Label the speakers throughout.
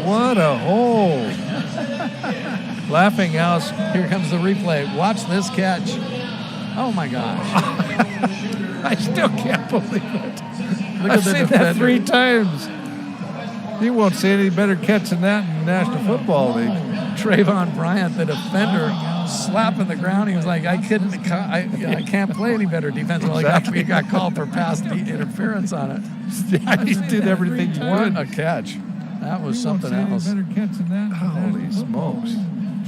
Speaker 1: What a hole. Laughing House.
Speaker 2: Here comes the replay. Watch this catch. Oh, my gosh.
Speaker 1: I still can't believe it.
Speaker 2: I've
Speaker 1: seen that 3 times. You won't see any better catch than that in the National Football League.
Speaker 2: Trayvon Bryant, the defender, slapping the ground. He was like, I can't play any better defense. Well,
Speaker 1: Exactly.
Speaker 2: he got called for pass interference on it.
Speaker 1: Yeah, he did everything he
Speaker 2: What
Speaker 1: could.
Speaker 2: a catch. That was something
Speaker 1: Won't
Speaker 2: else.
Speaker 1: see any better catch than that. Holy smokes.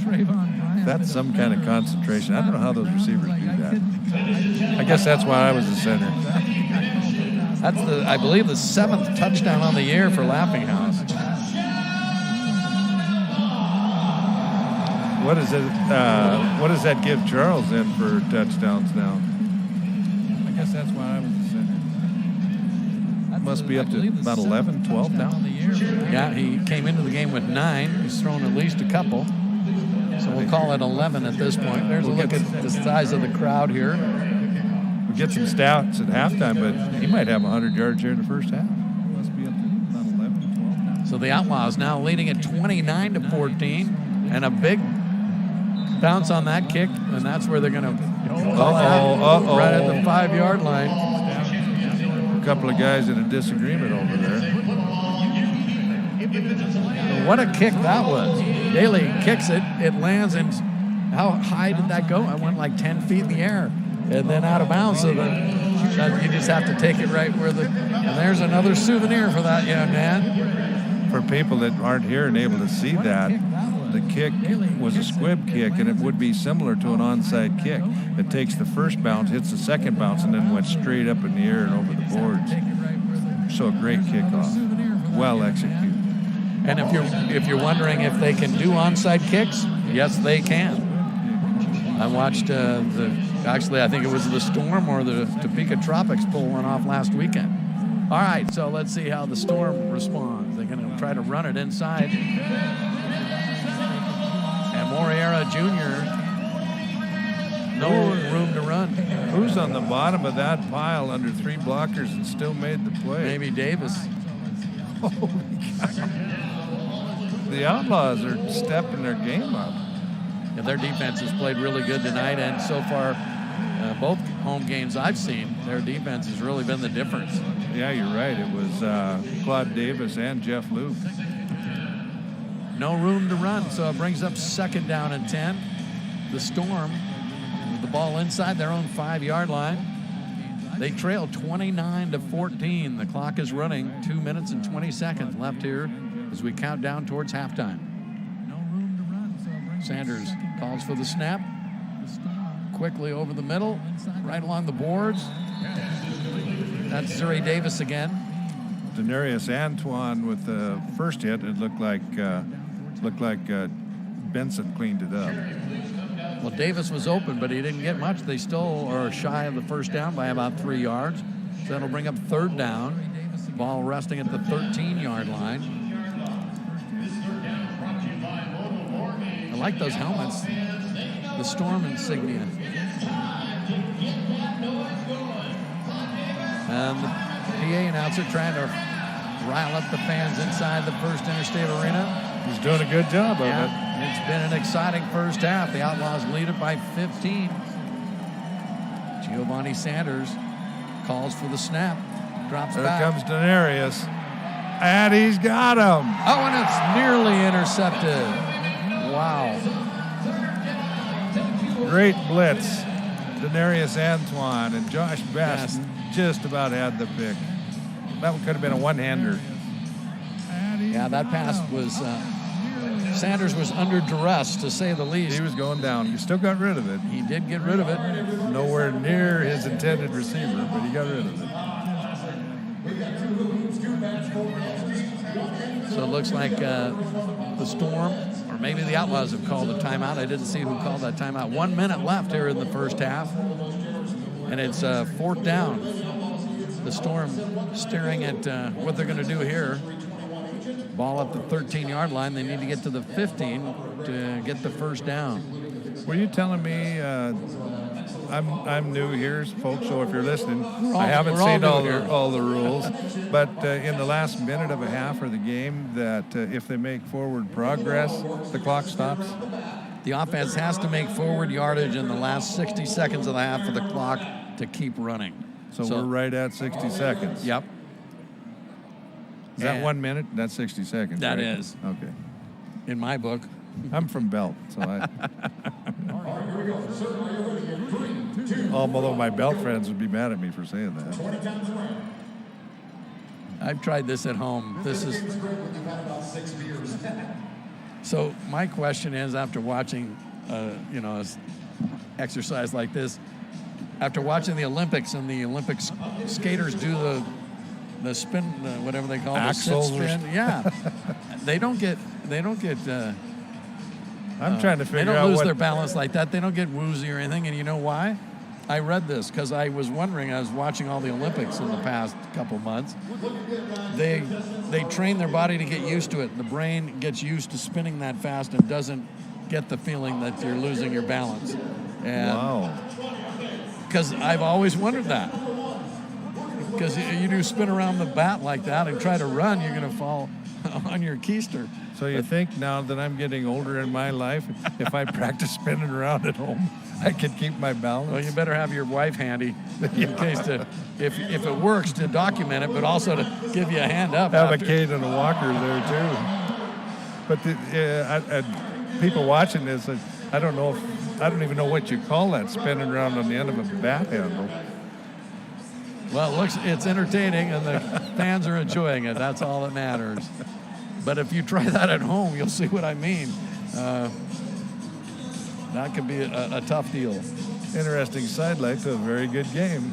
Speaker 2: Trayvon Bryant.
Speaker 1: That's some kind of concentration. I don't know how those receivers do that. I guess that's why I was a center.
Speaker 2: That's I believe, the 7th touchdown on the year for Laughing House.
Speaker 1: What is it? What does that give Charles then for touchdowns now? I guess that's why I was a center. Must be up to about 11, 12 now.
Speaker 2: Yeah, he came into the game with 9. He's thrown at least a couple. So we'll call it 11 at this point. There's a look at the size of the crowd here.
Speaker 1: We get some stats at halftime, but he might have 100 yards here in the first half. Must be up to about 11, 12.
Speaker 2: So the Outlaws now leading at 29-14, and a big bounce on that kick, and that's where they're going to call it out right at the 5-yard line.
Speaker 1: A couple of guys in a disagreement over there.
Speaker 2: What a kick that was. Daly kicks it, it lands, and how high did that go? I went like 10 feet in the air. And then out of bounds, so that you just have to take it right where and there's another souvenir for that young man.
Speaker 1: For people that aren't here and able to see that, the kick was a squib kick, and it would be similar to an onside kick. It takes the first bounce, hits the second bounce, and then went straight up in the air and over the boards. So a great kickoff, well executed.
Speaker 2: And if you're wondering if they can do onside kicks, yes, they can. I watched actually, I think it was the Storm or the Topeka Tropics pull one off last weekend. All right, so let's see how the Storm responds. They're going to try to run it inside. And Moriera Jr., no room to run.
Speaker 1: Who's on the bottom of that pile under 3 blockers and still made the play?
Speaker 2: Maybe Davis.
Speaker 1: Holy cow. The Outlaws are stepping their game up.
Speaker 2: Yeah, their defense has played really good tonight, and so far, both home games I've seen, their defense has really been the difference.
Speaker 1: Yeah, you're right. It was Claude Davis and Jeff Luke.
Speaker 2: No room to run, so it brings up 2nd down and 10. The Storm, with the ball inside their own 5-yard line. They trail 29-14. The clock is running. 2 minutes and 20 seconds left here as we count down towards halftime. Sanders calls for the snap. Quickly over the middle, right along the boards. That's Zuri Davis again.
Speaker 1: Denarius Antoine with the first hit. It looked like Benson cleaned it up.
Speaker 2: Well, Davis was open, but he didn't get much. They still are shy of the first down by about 3 yards. So that'll bring up 3rd down. Ball resting at the 13-yard line. I like those helmets. The Storm insignia. And the PA announcer trying to rile up the fans inside the First Interstate Arena.
Speaker 1: He's doing a good job of it.
Speaker 2: It's been an exciting first half. The Outlaws lead it by 15. Giovanni Sanders calls for the snap. Drops
Speaker 1: There
Speaker 2: back.
Speaker 1: comes Denarius. And he's got him.
Speaker 2: Oh, and it's nearly intercepted. Wow.
Speaker 1: Great blitz. Denarius Antoine and Josh Best just about had the pick. That one could have been a one-hander.
Speaker 2: Yeah, that pass was... Sanders was under duress, to say the least.
Speaker 1: He was going down. He still got rid of it.
Speaker 2: He did get rid of it.
Speaker 1: Nowhere near his intended receiver, but he got rid of it.
Speaker 2: So it looks like the Storm, or maybe the Outlaws, have called a timeout. I didn't see who called that timeout. 1 minute left here in the first half. And it's 4th down. The Storm staring at what they're going to do here. Ball up the 13-yard line. They need to get to the 15 to get the first down.
Speaker 1: Were you telling me I'm new here, folks. So if you're listening, I haven't
Speaker 2: we're all
Speaker 1: seen
Speaker 2: new
Speaker 1: all the rules. But in the last minute of a half of the game, that if they make forward progress, the clock stops.
Speaker 2: The offense has to make forward yardage in the last 60 seconds of the half of the clock to keep running.
Speaker 1: So we're right at 60 seconds.
Speaker 2: Yep.
Speaker 1: Is that 1 minute? That's 60 seconds.
Speaker 2: That
Speaker 1: right?
Speaker 2: is.
Speaker 1: Okay.
Speaker 2: In my book.
Speaker 1: I'm from Belt, so I. Although my Belt friends would be mad at me for saying that.
Speaker 2: I've tried this at home. This is. So my question is, after watching, exercise like this, after watching the Olympics and the Olympics skaters do the spin, whatever they call it, the sit spin, yeah, they don't get.
Speaker 1: I'm trying to figure out.
Speaker 2: They don't lose their balance like that. They don't get woozy or anything. And you know why? I read this because I was wondering. I was watching all the Olympics in the past couple months. They train their body to get used to it. The brain gets used to spinning that fast and doesn't get the feeling that you're losing your balance. And
Speaker 1: wow.
Speaker 2: Because I've always wondered that. Because you do spin around the bat like that and try to run, you're going to fall on your keister.
Speaker 1: So you think now that I'm getting older in my life, if I practice spinning around at home, I can keep my balance?
Speaker 2: Well, you better have your wife handy in case if it works, to document it, but also to give you a hand up.
Speaker 1: Have a cane and a walker there too. But people watching this, I don't even know what you call that, spinning around on the end of a bat handle.
Speaker 2: Well, it's entertaining, and the fans are enjoying it. That's all that matters. But if you try that at home, you'll see what I mean. That could be a tough deal.
Speaker 1: Interesting sidelight to a very good game.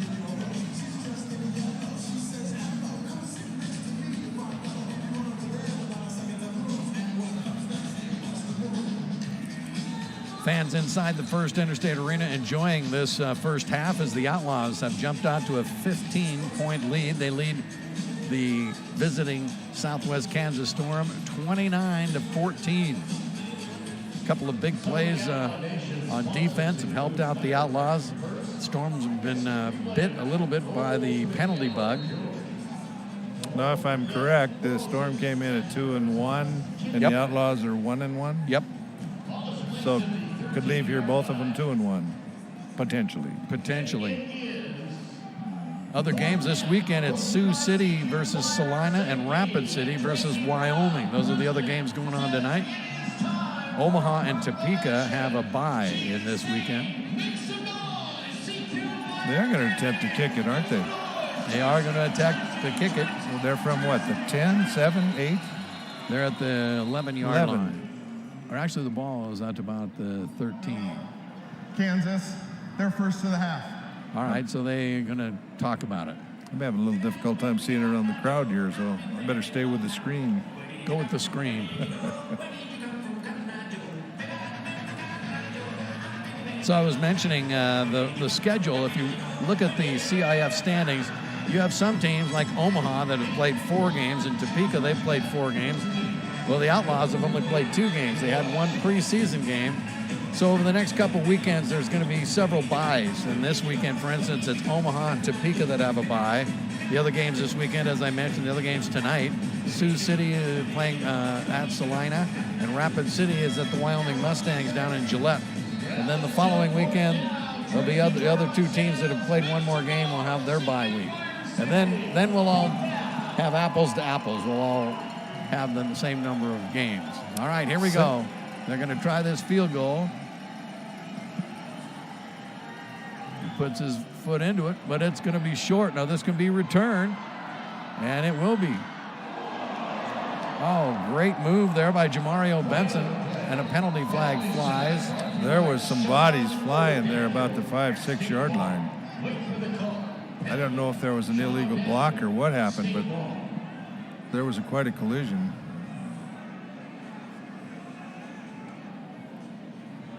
Speaker 2: Fans inside the First Interstate Arena enjoying this first half as the Outlaws have jumped out to a 15-point lead. They lead the visiting Southwest Kansas Storm 29-14. A couple of big plays on defense have helped out the Outlaws. Storm's been bit a little bit by the penalty bug.
Speaker 1: Now, if I'm correct, the Storm came in at 2-1, and
Speaker 2: Yep.
Speaker 1: the Outlaws are 1-1.
Speaker 2: Yep.
Speaker 1: So could leave here both of them 2-1, potentially.
Speaker 2: Other games this weekend, it's Sioux City versus Salina and Rapid City versus Wyoming. Those are the other games going on tonight. Omaha and Topeka have a bye in this weekend.
Speaker 1: They are going to attempt to kick it, aren't they?
Speaker 2: They are going to attempt to kick it.
Speaker 1: Well, they're from what, the 10, 7, 8?
Speaker 2: They're at the 11-yard line. Or actually, the ball is at about the 13.
Speaker 3: Kansas, they're first to the half.
Speaker 2: All right, so they're going to talk about it.
Speaker 1: I'm having a little difficult time seeing it on the crowd here, so I better stay with the screen.
Speaker 2: Go with the screen. So I was mentioning the schedule. If you look at the CIF standings, you have some teams like Omaha that have played 4 games. In Topeka, they've played 4 games. Well, the Outlaws have only played 2 games. They had 1 preseason game. So over the next couple weekends, there's going to be several byes. And this weekend, for instance, it's Omaha and Topeka that have a bye. The other games this weekend, as I mentioned, the other games tonight, Sioux City is playing at Salina, and Rapid City is at the Wyoming Mustangs down in Gillette. And then the following weekend, there'll be the other 2 teams that have played 1 more game will have their bye week. And then we'll all have apples to apples. We'll all have the same number of games. All right, here we go. They're going to try this field goal. He puts his foot into it, but it's going to be short. Now this can be returned, and it will be. Oh, great move there by Jamario Benson, and a penalty flag flies.
Speaker 1: There was some bodies flying there about the 5-6 yard line. I don't know if there was an illegal block or what happened, but there was quite a collision.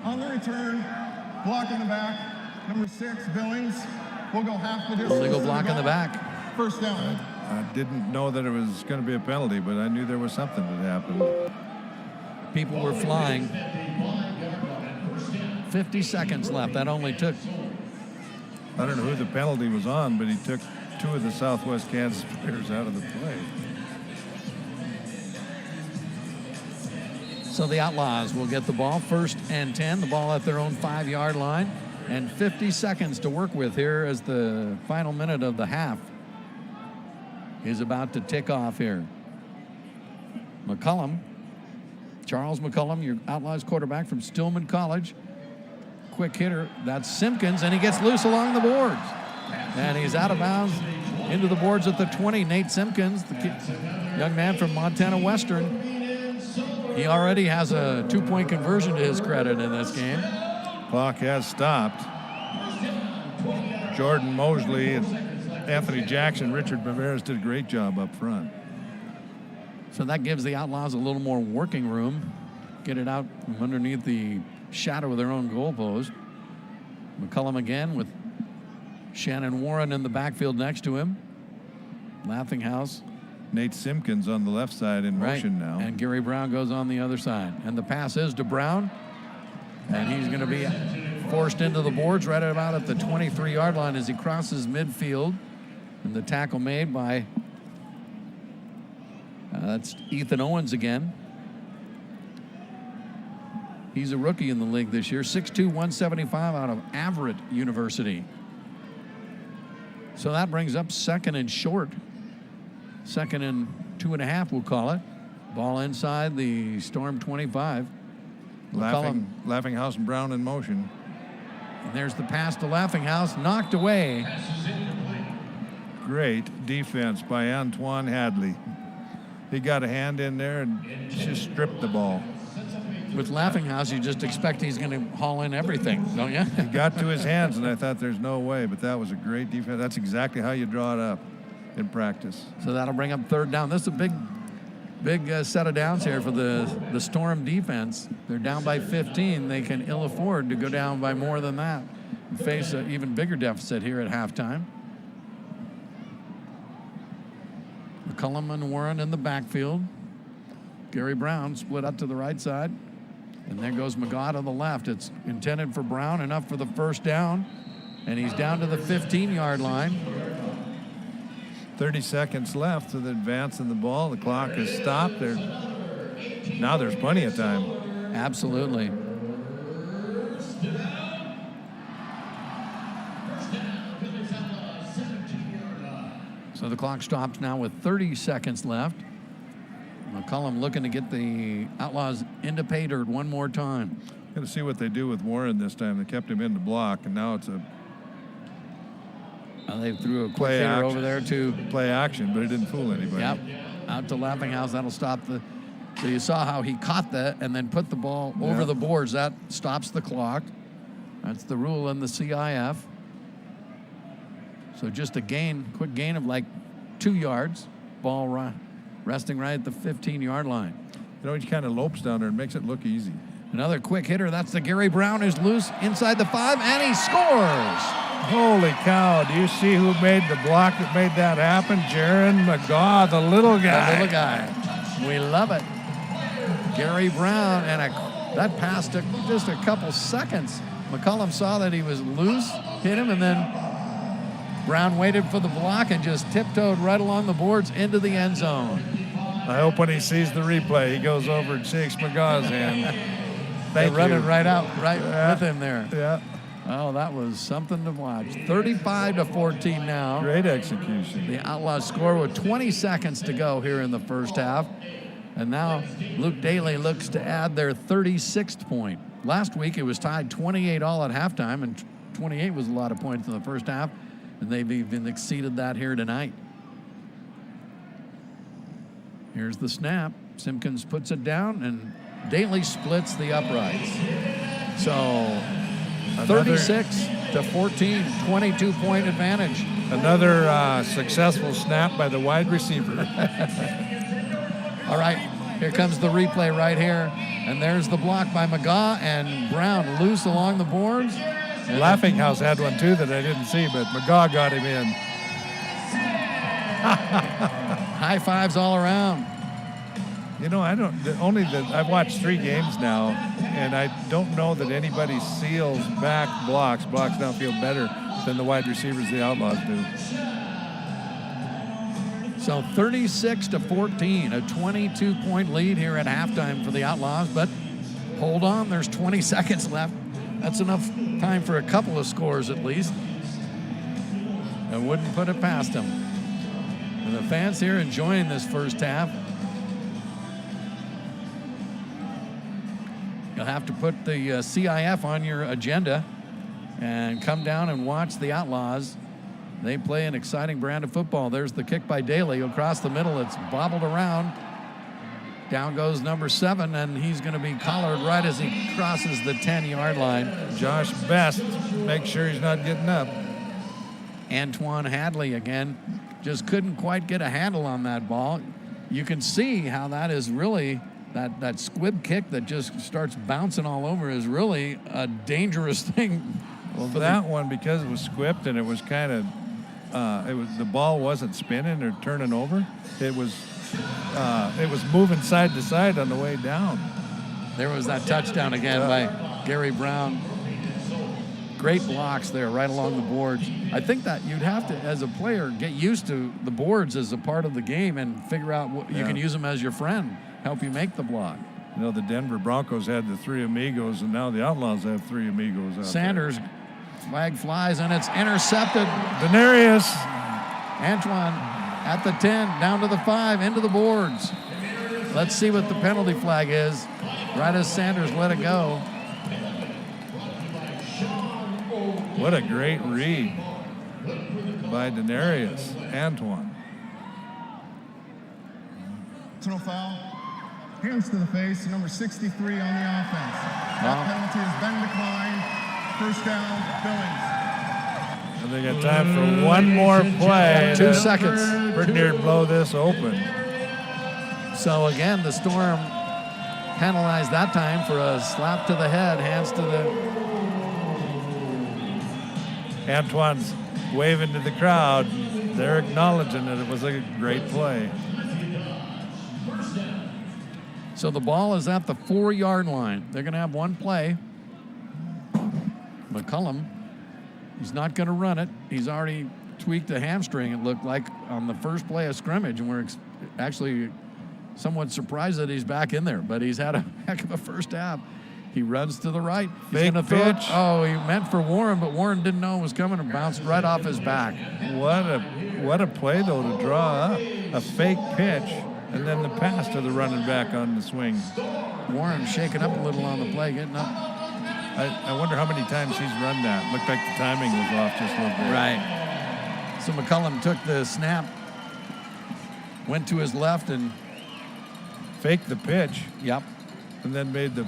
Speaker 3: On the return, block in the back, number 6, Billings. We'll go half the distance.
Speaker 2: Illegal block in the back.
Speaker 3: First down.
Speaker 1: I didn't know that it was going to be a penalty, but I knew there was something that happened.
Speaker 2: People were flying. 50 seconds left. That only took
Speaker 1: I don't know who the penalty was on, but he took 2 of the Southwest Kansas players out of the play.
Speaker 2: So the Outlaws will get the ball, 1st and 10, the ball at their own 5-yard line, and 50 seconds to work with here as the final minute of the half is about to tick off here. McCullum, Charles McCullum, your Outlaws quarterback from Stillman College. Quick hitter, that's Simpkins, and he gets loose along the boards. And he's out of bounds into the boards at the 20. Nate Simpkins, the young man from Montana Western. He already has a 2-point conversion to his credit in this game.
Speaker 1: Clock has stopped. Jordan Mosley and Anthony Jackson, Richard Maveras did a great job up front.
Speaker 2: So that gives the Outlaws a little more working room. Get it out from underneath the shadow of their own goalpost. McCullum again with Shannon Warren in the backfield next to him. Laughinghouse.
Speaker 1: Nate Simpkins on the left side in motion now.
Speaker 2: And Gary Brown goes on the other side. And the pass is to Brown. And he's going to be forced into the boards right about at the 23-yard line as he crosses midfield. And the tackle made by, that's Ethan Owens again. He's a rookie in the league this year, 6'2", 175 out of Everett University. So that brings up 2nd and short. 2nd and 2.5, we'll call it. Ball inside the Storm 25.
Speaker 1: Laughinghouse and Brown in motion.
Speaker 2: And there's the pass to Laughinghouse, knocked away.
Speaker 1: Great defense by Antoine Hadley. He got a hand in there and just stripped the ball.
Speaker 2: With Laughinghouse, you just expect he's going to haul in everything, don't you?
Speaker 1: He got to his hands, and I thought there's no way, but that was a great defense. That's exactly how you draw it up in practice.
Speaker 2: So that'll bring up 3rd down. This is a big set of downs here for the Storm defense. They're down by 15. They can ill afford to go down by more than that and face an even bigger deficit here at halftime. McCullum and Warren in the backfield. Gary Brown split up to the right side. And there goes McGaw to the left. It's intended for Brown, enough for the 1st down. And he's down to the 15-yard line.
Speaker 1: 30 seconds left to the advance in the ball. The clock has stopped. Now there's plenty of time.
Speaker 2: Absolutely. So the clock stops now with 30 seconds left. McCullum looking to get the Outlaws into pay dirt one more time.
Speaker 1: Got to see what they do with Warren this time. They kept him in the block, and now it's a
Speaker 2: they threw a quick hitter over there to
Speaker 1: play action, but it didn't fool anybody.
Speaker 2: Yep, out to Laughinghouse. That'll stop the. So you saw how he caught that and then put the ball over the boards. That stops the clock. That's the rule in the CIF. So just a quick gain of like 2 yards. Ball resting right at the 15-yard line.
Speaker 1: You know, he kind of lopes down there and makes it look easy.
Speaker 2: Another quick hitter. That's the Gary Brown, who's loose inside the 5, and he scores.
Speaker 1: Holy cow. Do you see who made the block that made that happen? Jaron McGaw, the little guy.
Speaker 2: The little guy. We love it. Gary Brown, and that pass took just a couple seconds. McCullum saw that he was loose, hit him, and then Brown waited for the block and just tiptoed right along the boards into the end zone.
Speaker 1: I hope when he sees the replay, he goes over and shakes McGaw's hand.
Speaker 2: They're running right out, with him there.
Speaker 1: Yeah.
Speaker 2: Oh, that was something to watch. 35-14 now.
Speaker 1: Great execution.
Speaker 2: The Outlaws score with 20 seconds to go here in the first half. And now Luke Daly looks to add their 36th point. Last week it was tied 28 all at halftime, and 28 was a lot of points in the first half, and they've even exceeded that here tonight. Here's the snap. Simpkins puts it down, and Daly splits the uprights. So 36-14, 22-point advantage.
Speaker 1: Another successful snap by the wide receiver.
Speaker 2: All right, here comes the replay right here. And there's the block by McGaw, and Brown loose along the boards.
Speaker 1: Laughinghouse had one too that I didn't see, but McGaw got him in.
Speaker 2: High fives all around.
Speaker 1: You know, I've watched 3 games now, and I don't know that anybody seals back blocks downfield better than the wide receivers the Outlaws do.
Speaker 2: So 36-14, a 22-point lead here at halftime for the Outlaws, but hold on, there's 20 seconds left. That's enough time for a couple of scores at least. I wouldn't put it past them. And the fans here enjoying this first half. You'll have to put the CIF on your agenda and come down and watch the Outlaws. They play an exciting brand of football. There's the kick by Daly across the middle. It's bobbled around. Down goes number 7, and he's going to be collared right as he crosses the 10-yard line.
Speaker 1: Josh Best, make sure he's not getting up.
Speaker 2: Antoine Hadley again just couldn't quite get a handle on that ball. You can see how that is really, that squib kick that just starts bouncing all over is really a dangerous thing.
Speaker 1: Well, that one, because it was squipped and it was kind of, the ball wasn't spinning or turning over. It was moving side to side on the way down.
Speaker 2: There was that touchdown again by Gary Brown. Great blocks there right along the boards. I think that you'd have to, as a player, get used to the boards as a part of the game and figure out what you can use them as your friend, help you make the block.
Speaker 1: You know, the Denver Broncos had the 3 amigos, and now the Outlaws have 3 amigos out
Speaker 2: Sanders, flag flies, and it's intercepted.
Speaker 1: Denarius.
Speaker 2: Antoine at the 10, down to the 5, into the boards. Let's see what the penalty flag is. Right as Sanders let it go.
Speaker 1: What a great read by Denarius. Antoine.
Speaker 3: Personal foul. Hands to the face, number 63 on the offense. That penalty has been declined. First down, Billings.
Speaker 1: And they got time for one more play.
Speaker 2: 2 seconds.
Speaker 1: Pretty near to blow this open.
Speaker 2: So again, the Storm penalized that time for a slap to the head, hands to the...
Speaker 1: Antoine's waving to the crowd. They're acknowledging that it was a great play.
Speaker 2: So the ball is at the 4-yard line. They're going to have one play. McCullum, he's not going to run it. He's already tweaked a hamstring, it looked like, on the first play of scrimmage, and we're actually somewhat surprised that he's back in there, but he's had a heck of a first half. He runs to the right. He's
Speaker 1: Fake
Speaker 2: gonna throw
Speaker 1: pitch.
Speaker 2: it. Oh, he meant for Warren, but Warren didn't know it was coming and bounced right off his back.
Speaker 1: What a play, though, to draw up. A fake pitch, and then the pass to the running back on the swing.
Speaker 2: Warren shaking up a little on the play, getting up.
Speaker 1: I wonder how many times he's run that. Looked like the timing was off just a little bit.
Speaker 2: Right. So McCullum took the snap, went to his left, and
Speaker 1: faked the pitch.
Speaker 2: Yep.
Speaker 1: And then made the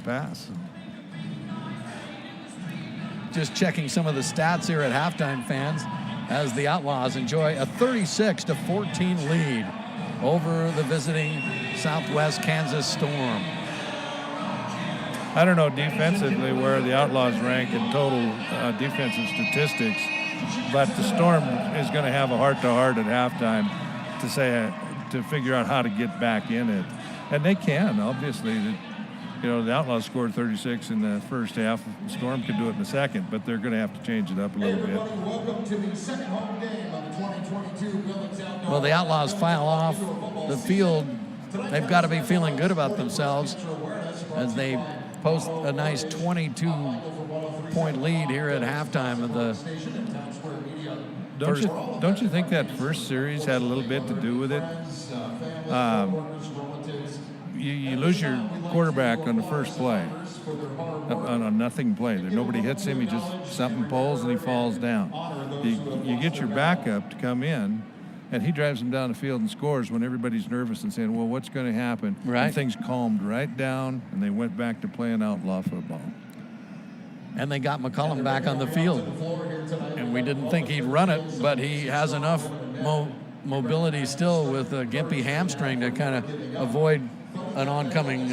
Speaker 1: pass.
Speaker 2: Just checking some of the stats here at halftime, fans, as the Outlaws enjoy a 36-14 lead over the visiting Southwest Kansas Storm.
Speaker 1: I don't know defensively where the Outlaws rank in total defensive statistics, but the Storm is going to have a heart-to-heart at halftime to figure out how to get back in it. And they can, obviously. The Outlaws scored 36 in the first half. The Storm could do it in the second, but they're going to have to change it up a little bit.
Speaker 4: Welcome to the second home game of the 2022 Billings Outlaws.
Speaker 2: Well, the Outlaws file off the field. They've got to be feeling good about themselves as they post a nice 22-point lead here at halftime of the
Speaker 1: Don't you think that first series had a little bit to do with it? You lose your quarterback on the first play, on a nothing play. Nobody hits him. He just something pulls and he falls down. You get your backup to come in, and he drives them down the field and scores when everybody's nervous and saying, well, what's going to happen?
Speaker 2: Right.
Speaker 1: And things calmed right down, and they went back to playing outlaw football.
Speaker 2: And they got McCullum back on the field. And we didn't think he'd run it, but he has enough mobility still with a gimpy hamstring to kind of avoid an oncoming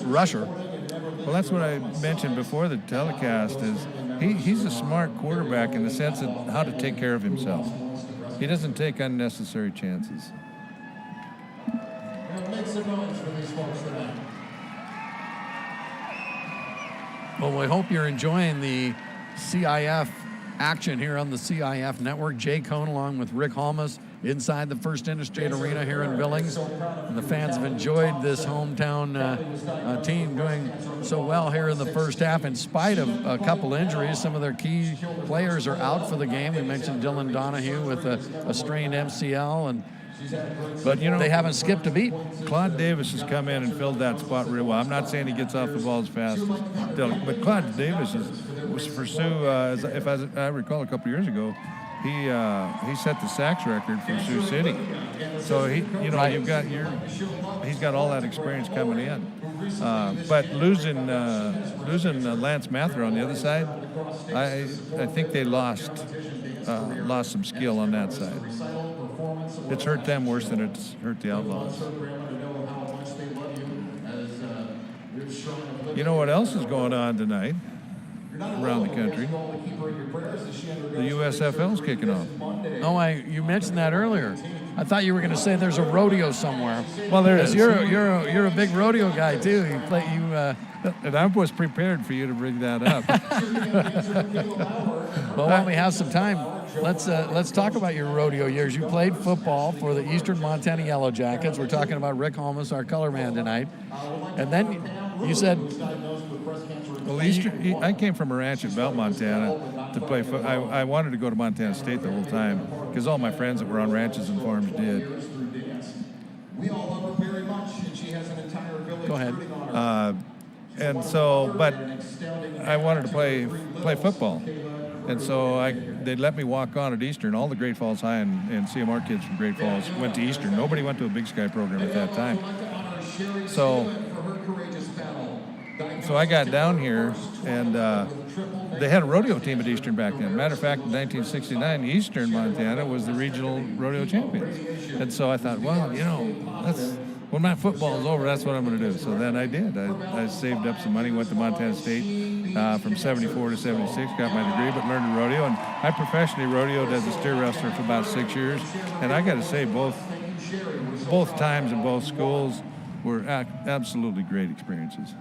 Speaker 2: rusher.
Speaker 1: Well, that's what I mentioned before the telecast is he's a smart quarterback in the sense of how to take care of himself. He doesn't take unnecessary chances.
Speaker 2: Well, we hope you're enjoying the CIF action here on the CIF network. Jay Cohn along with Rick Halmas inside the First Interstate Arena here in Billings. And the fans have enjoyed this hometown team doing so well here in the first half in spite of a couple injuries. Some of their key players are out for the game. We mentioned Dylan Donahue with a strained MCL, but they haven't skipped a beat.
Speaker 1: Claude Davis has come in and filled that spot real well. I'm not saying he gets off the ball as fast as Dylan, but Claude Davis was for Sioux, if I recall a couple years ago, he set the sacks record for Sioux City. So he's got all that experience coming in. But losing Lance Mather on the other side, I think they lost some skill on that side. It's hurt them worse than it's hurt the Outlaws. You know what else is going on tonight around the country? The USFL's kicking off.
Speaker 2: Oh, you mentioned that earlier. I thought you were going to say there's a rodeo somewhere.
Speaker 1: Well, there is.
Speaker 2: You're a big rodeo guy too.
Speaker 1: And I was prepared for you to bring that up.
Speaker 2: Well, when we have some time, let's talk about your rodeo years. You played football for the Eastern Montana Yellow Jackets. We're talking about Rick Halmas, our color man tonight. And then you said,
Speaker 1: well, I came from a ranch at Belt, Montana to play football. I wanted to go to Montana State the whole time because all my friends that were on ranches and farms did.
Speaker 4: We all love her very much, and she has an entire village.
Speaker 2: Go ahead.
Speaker 1: And so, but I wanted to play football. And so they let me walk on at Eastern. All the Great Falls High and CMR kids from Great Falls went to Eastern. Nobody went to a Big Sky program at that time. So I got down here, and they had a rodeo team at Eastern back then. Matter of fact, in 1969, Eastern Montana was the regional rodeo champions. And so I thought, well, when my football is over, that's what I'm going to do. So then I did. I saved up some money, went to Montana State from 74 to 76, got my degree, but learned to rodeo. And I professionally rodeoed as a steer wrestler for about 6 years. And I got to say, both times in both schools were absolutely great experiences.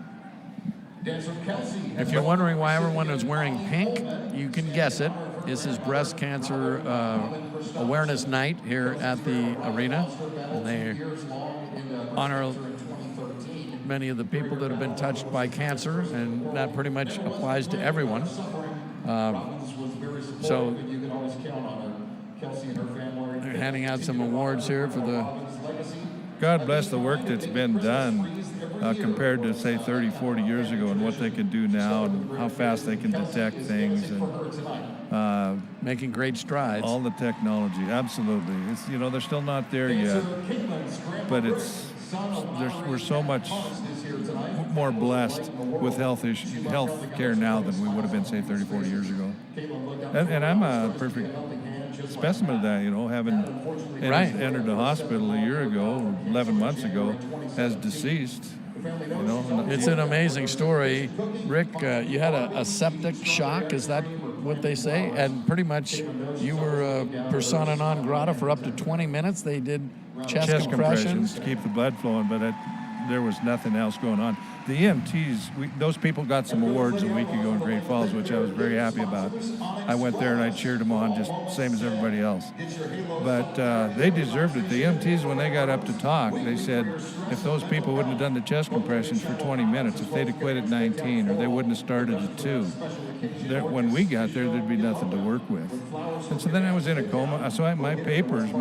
Speaker 2: If you're wondering why everyone is wearing pink, you can guess it. This is Breast Cancer Awareness Night here at the arena. And they honor many of the people that have been touched by cancer, and that pretty much applies to everyone. So they're handing out some awards here for the...
Speaker 1: God bless the work that's been done compared to, say, 30, 40 years ago, and what they can do now and how fast they can detect things. And
Speaker 2: making great strides.
Speaker 1: All the technology, absolutely. It's, they're still not there yet, but we're so much more blessed with health care now than we would have been, say, 30, 40 years ago. And I'm a perfect specimen of that, having entered the hospital a year ago, 11 months ago, as deceased.
Speaker 2: It's an amazing story. Rick, you had a septic shock, is that what they say? And pretty much you were persona non grata for up to 20 minutes. They did chest compressions
Speaker 1: to keep the blood flowing, but there was nothing else going on. The EMTs, those people got some awards a week ago in Great Falls, which I was very happy about. I went there and I cheered them on, just same as everybody else. But they deserved it. The EMTs, when they got up to talk, they said if those people wouldn't have done the chest compressions for 20 minutes, if they'd have quit at 19, or they wouldn't have started at 2, when we got there, there'd be nothing to work with. And so then I was in a coma. So my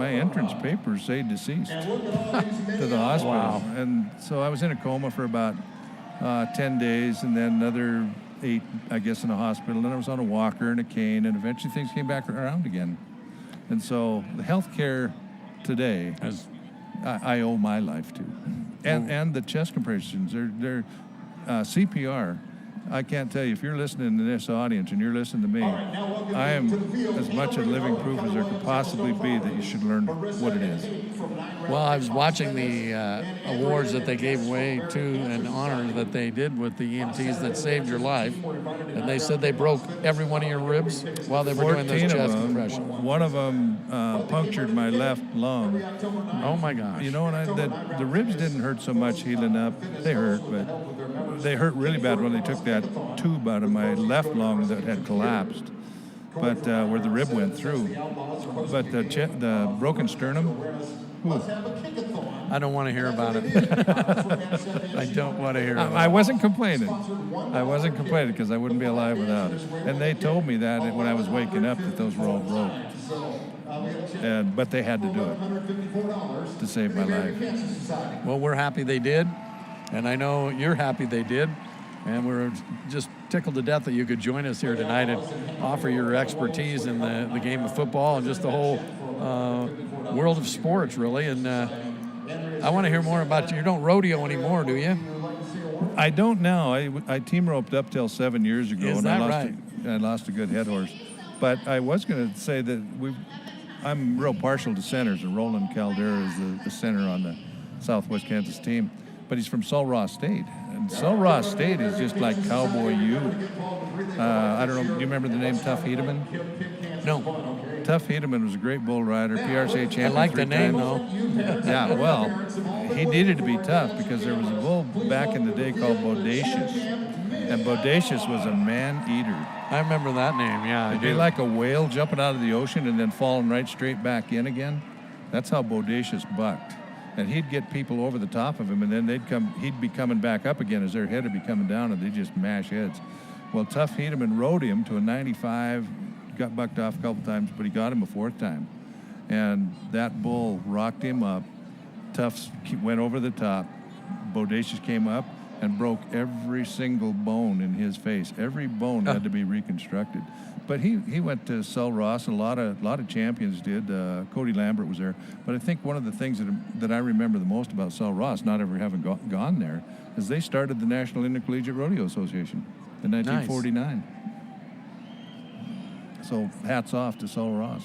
Speaker 1: entrance papers say deceased to the hospital. Wow. And so I was in a coma for about 10 days, and then another 8, I guess, in a hospital. Then I was on a walker and a cane, and eventually things came back around again. And so the health care today, I owe my life to. And the chest compressions, they're CPR. I can't tell you, if you're listening to this audience and you're listening to me, I am as much a living proof as there could possibly be that you should learn what it is.
Speaker 2: Well, I was watching the awards that they gave away to and honor that they did with the EMTs that saved your life, and they said they broke every one of your ribs while they were doing those chest compressions.
Speaker 1: One of them punctured my left lung.
Speaker 2: Oh my gosh.
Speaker 1: You know, and the ribs didn't hurt so much healing up. They hurt, but they hurt really bad when they took that tube out of my left lung that had collapsed, but where the rib went through. But the broken sternum,
Speaker 2: I don't want to hear about it. I don't want to hear about it.
Speaker 1: I wasn't complaining. I wasn't complaining because I wouldn't be alive without it. And they told me that when I was waking up that those were all broke. But they had to do it to save my life.
Speaker 2: Well, we're happy they did, and I know you're happy they did, and we're just tickled to death that you could join us here tonight and offer your expertise in the game of football and just the whole world of sports, really. And I want to hear more about you. You don't rodeo anymore, do you?
Speaker 1: I don't now. I team roped up till 7 years ago,
Speaker 2: Is that right?
Speaker 1: I lost a good head horse. But I was going to say that I'm real partial to centers, and Roland Caldera is the center on the Southwest Kansas team. But he's from Sul Ross State. And Sul Ross State is just like Cowboy U. I don't know, do you remember the name Tough Hedeman?
Speaker 2: No.
Speaker 1: Tough Hedeman was a great bull rider, PRCA champion.
Speaker 2: I like the name,
Speaker 1: times.
Speaker 2: though.
Speaker 1: Yeah, well, he needed to be tough because there was a bull back in the day called Bodacious. And Bodacious was a man-eater.
Speaker 2: I remember that name, yeah.
Speaker 1: It'd be like a whale jumping out of the ocean and then falling right straight back in again. That's how Bodacious bucked. And he'd get people over the top of him, and then he'd be coming back up again as their head would be coming down, and they'd just mash heads. Well, Tough Hedeman rode him to a 95, got bucked off a couple times, but he got him a fourth time. And that bull rocked him up. Tough went over the top. Bodacious came up and broke every single bone in his face. Every bone had to be reconstructed. But he went to Sul Ross, and a lot of champions did. Cody Lambert was there. But I think one of the things that I remember the most about Sul Ross, not ever having gone there, is they started the National Intercollegiate Rodeo Association in 1949. Nice. So hats off to Sul Ross.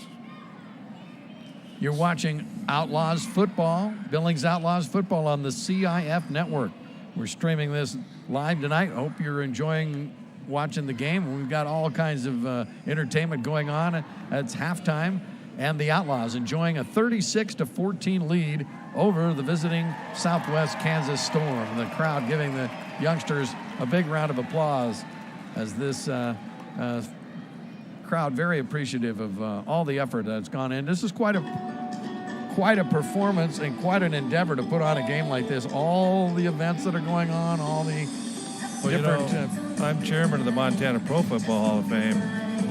Speaker 2: You're watching Outlaws football, Billings Outlaws football on the CIF network. We're streaming this live tonight. I hope you're enjoying watching the game. We've got all kinds of entertainment going on. It's halftime, and the Outlaws enjoying a 36-14 lead over the visiting Southwest Kansas Storm. And the crowd giving the youngsters a big round of applause as this crowd very appreciative of all the effort that's gone in. This is quite a performance and quite an endeavor to put on a game like this. All the events that are going on, all the different...
Speaker 1: I'm chairman of the Montana Pro Football Hall of Fame,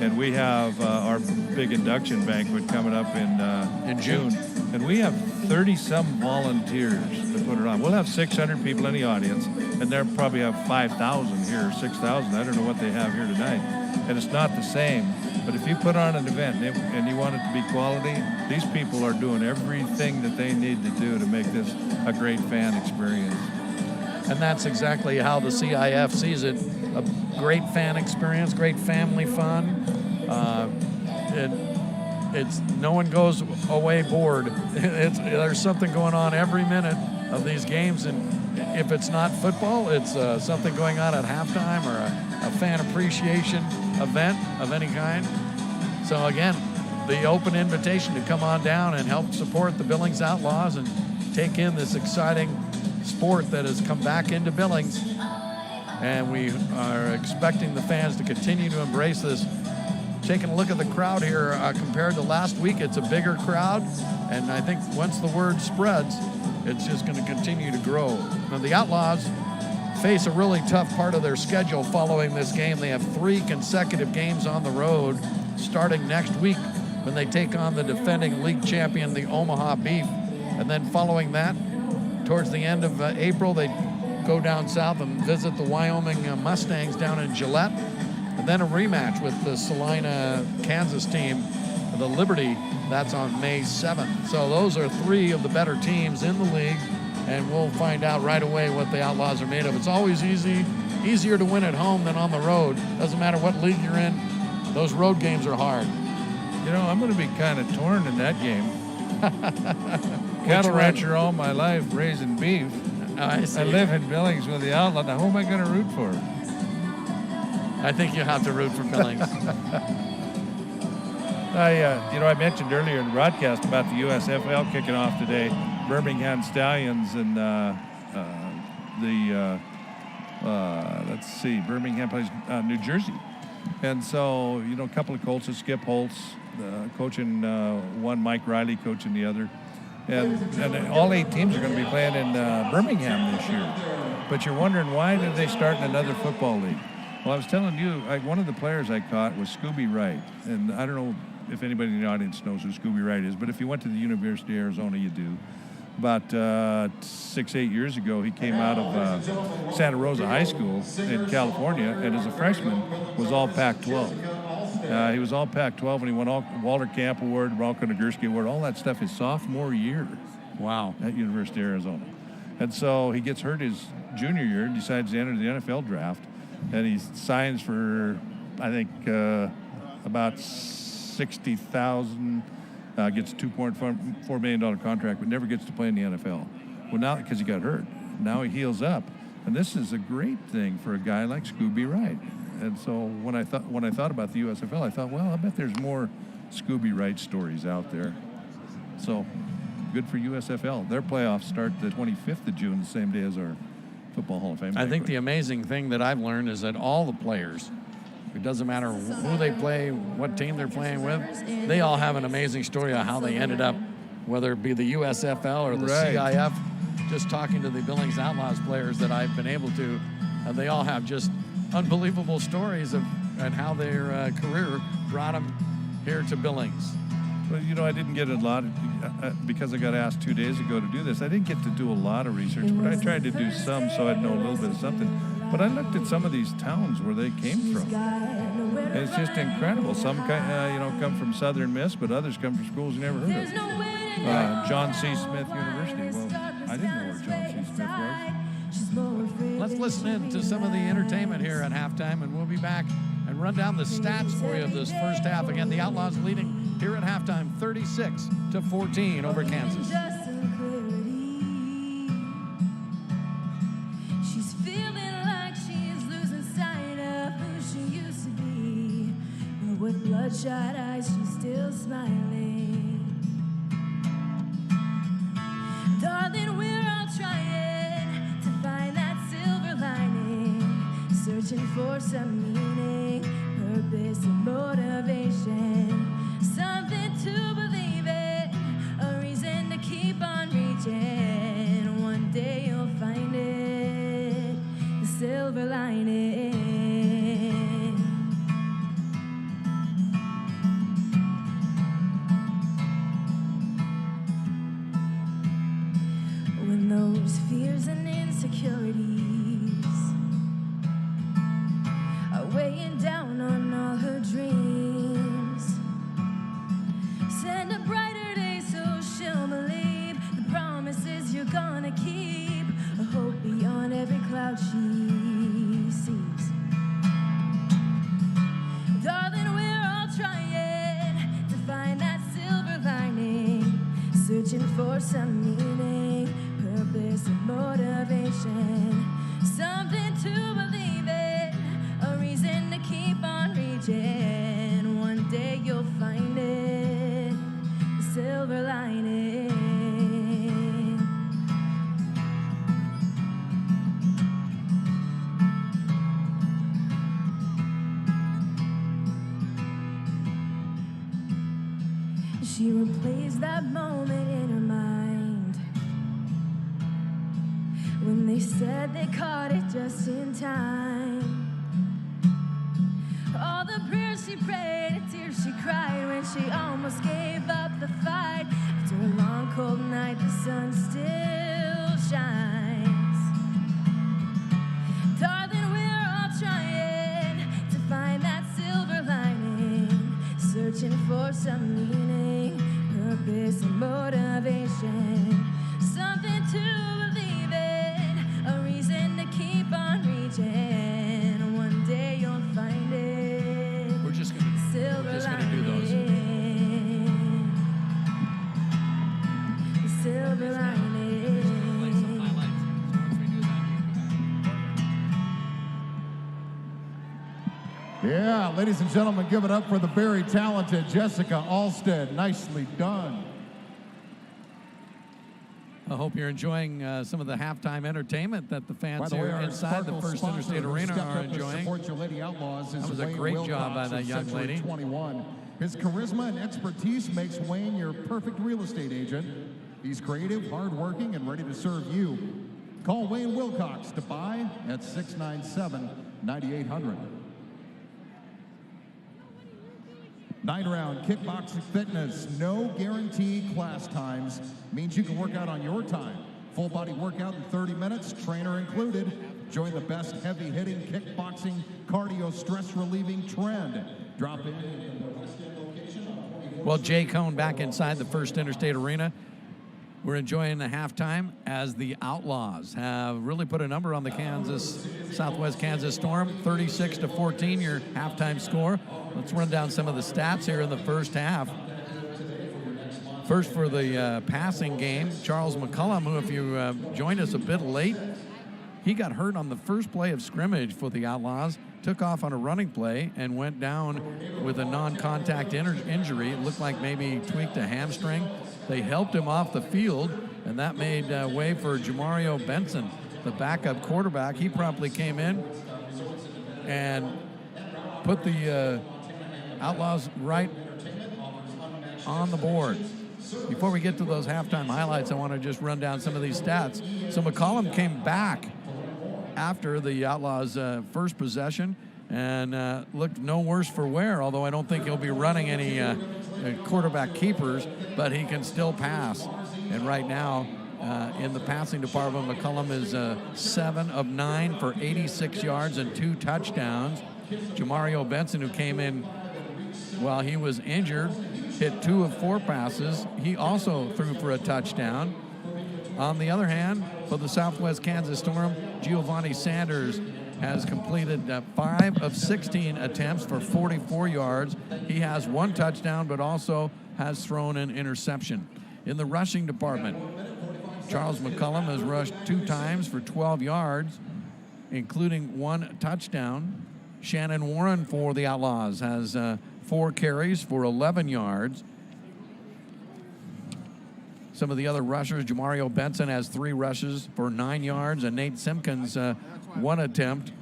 Speaker 1: and we have our big induction banquet coming up in June. And we have 30-some volunteers to put it on. We'll have 600 people in the audience, and they'll probably have 5,000 here, 6,000. I don't know what they have here tonight. And it's not the same. But if you put on an event and you want it to be quality, these people are doing everything that they need to do to make this a great fan experience.
Speaker 2: And that's exactly how the CIF sees it. A great fan experience, great family fun. It's no one goes away bored. There's something going on every minute of these games, and if it's not football, it's something going on at halftime or a fan appreciation event of any kind. So again, the open invitation to come on down and help support the Billings Outlaws and take in this exciting sport that has come back into Billings. And we are expecting the fans to continue to embrace this. Taking a look at the crowd here, compared to last week, it's a bigger crowd. And I think once the word spreads, it's just going to continue to grow. Now, the Outlaws face a really tough part of their schedule following this game. They have 3 consecutive games on the road starting next week when they take on the defending league champion, the Omaha Beef. And then following that, towards the end of April, they go down south and visit the Wyoming Mustangs down in Gillette. And then a rematch with the Salina, Kansas team, the Liberty. That's on May 7th. So those are 3 of the better teams in the league, and we'll find out right away what the Outlaws are made of. It's always easier to win at home than on the road. Doesn't matter what league you're in. Those road games are hard.
Speaker 1: You know, I'm going to be kind of torn in that game. Cattle rancher all my life, raising beef.
Speaker 2: I see.
Speaker 1: I live in Billings with the Outlaw. Now, who am I going to root for?
Speaker 2: I think you have to root for Billings.
Speaker 1: I mentioned earlier in the broadcast about the USFL kicking off today. Birmingham Stallions and Birmingham plays New Jersey. And so, a couple of coaches, Skip Holtz coaching one, Mike Riley coaching the other. And all 8 teams are going to be playing in Birmingham this year. But you're wondering, why did they start in another football league? Well, I was telling you, one of the players I caught was Scooby Wright. And I don't know if anybody in the audience knows who Scooby Wright is, but if you went to the University of Arizona, you do. About 6-8 years ago, he came out of Santa Rosa High School in California, and as a freshman was all Pac-12. He was all Pac-12, and he won all Walter Camp Award, Bronco Nagurski Award, all that stuff his sophomore year.
Speaker 2: Wow.
Speaker 1: At University of Arizona. And so he gets hurt his junior year and decides to enter the NFL draft, and he signs for, I think, about $60,000. Gets a $2.4 million contract, but never gets to play in the NFL. Well, now, because he got hurt. Now he heals up. And this is a great thing for a guy like Scooby Wright. And so when I thought about the USFL, I thought, well, I bet there's more Scooby Wright stories out there. So good for USFL. Their playoffs start the 25th of June, the same day as our Football Hall of Fame.
Speaker 2: I think the amazing thing that I've learned is that all the players, it doesn't matter who they play, what team they're playing with, they all have an amazing story of how they ended up, whether it be the USFL or the CIF. Just talking to the Billings Outlaws players that I've been able to, they all have just unbelievable stories of and how their career brought them here to Billings.
Speaker 1: Well, I didn't get a lot, because I got asked 2 days ago to do this, I didn't get to do a lot of research, but I tried to do some so I'd know a little bit of something. But I looked at some of these towns where they came from. And it's just incredible. Some, come from Southern Miss, but others come from schools you never heard of. John C. Smith University. Well, I didn't know where John C. Smith was.
Speaker 2: Let's listen in to some of the entertainment here at halftime, and we'll be back and run down the stats for you of this first half. Again, the Outlaws leading here at halftime 36-14 over Kansas.
Speaker 5: With bloodshot eyes, she's still smiling. Darling, we're all trying to find that silver lining, searching for some meaning, purpose, and motivation. Something to believe in, a reason to keep on reaching. One day you'll find it, the silver lining. Those fears and insecurities are weighing down on all her dreams. Send a brighter day so she'll believe the promises you're gonna keep, a hope beyond every cloud she sees. Darling, we're all trying to find that silver lining, searching for some meaning, purpose, and motivation. Something to believe in, a reason to keep on reaching. One day you'll find it, the silver lining. She replays that moment in her mind when they said they caught it just in time. All the prayers she prayed, the tears she cried when she almost gave up the fight. After a long cold night, the sun still shines. Darling, we're all trying to find that silver lining, searching for some meaning, purpose, and motivation. Something to believe in, a reason to keep on reaching. One day you'll find it.
Speaker 2: We're just gonna do those.
Speaker 5: The silver lining.
Speaker 3: Yeah, ladies and gentlemen, give it up for the very talented Jessica Alstead. Nicely done.
Speaker 2: I hope you're enjoying some of the halftime entertainment that the fans
Speaker 3: By the way,
Speaker 2: here
Speaker 3: our
Speaker 2: inside the
Speaker 3: Sparkle
Speaker 2: First
Speaker 3: sponsor
Speaker 2: Interstate
Speaker 3: who
Speaker 2: Arena
Speaker 3: stepped
Speaker 2: are
Speaker 3: up to
Speaker 2: enjoying.
Speaker 3: support your Lady Outlaws is
Speaker 2: That was a
Speaker 3: Wayne
Speaker 2: great
Speaker 3: Wilcox
Speaker 2: job by that
Speaker 3: of
Speaker 2: young
Speaker 3: Century
Speaker 2: lady.
Speaker 3: 21. His charisma and expertise makes Wayne your perfect real estate agent. He's creative, hardworking, and ready to serve you. Call Wayne Wilcox to buy at 697-9800. 9-round kickboxing fitness, no guaranteed class times, means you can work out on your time. Full body workout in 30 minutes, trainer included. Join the best heavy hitting kickboxing, cardio, stress relieving trend. Drop in.
Speaker 2: Well, Jay Cone back inside the First Interstate Arena. We're enjoying the halftime as the Outlaws have really put a number on the Southwest Kansas Storm. 36-14, your halftime score. Let's run down some of the stats here in the first half. First for the passing game, Charles McCullum, who if you joined us a bit late, he got hurt on the first play of scrimmage for the Outlaws, took off on a running play and went down with a non-contact injury. It looked like maybe he tweaked a hamstring. They helped him off the field, and that made way for Jamario Benson, the backup quarterback. He promptly came in and put the Outlaws right on the board. Before we get to those halftime highlights, I want to just run down some of these stats. So McCollum came back after the Outlaws' first possession and looked no worse for wear, although I don't think he'll be running any quarterback keepers, but he can still pass. And right now, in the passing department, McCullum is 7 of 9 for 86 yards and 2 touchdowns. Jamario Benson, who came in while he was injured, hit 2 of 4 passes. He also threw for a touchdown. On the other hand, for the Southwest Kansas Storm, Giovanni Sanders has completed 5 of 16 attempts for 44 yards. He has 1 touchdown, but also has thrown an interception. In the rushing department, Charles McCullum has rushed 2 times for 12 yards, including 1 touchdown. Shannon Warren for the Outlaws has 4 carries for 11 yards. Some of the other rushers, Jamario Benson has 3 rushes for 9 yards, and Nate Simpkins 1 attempt.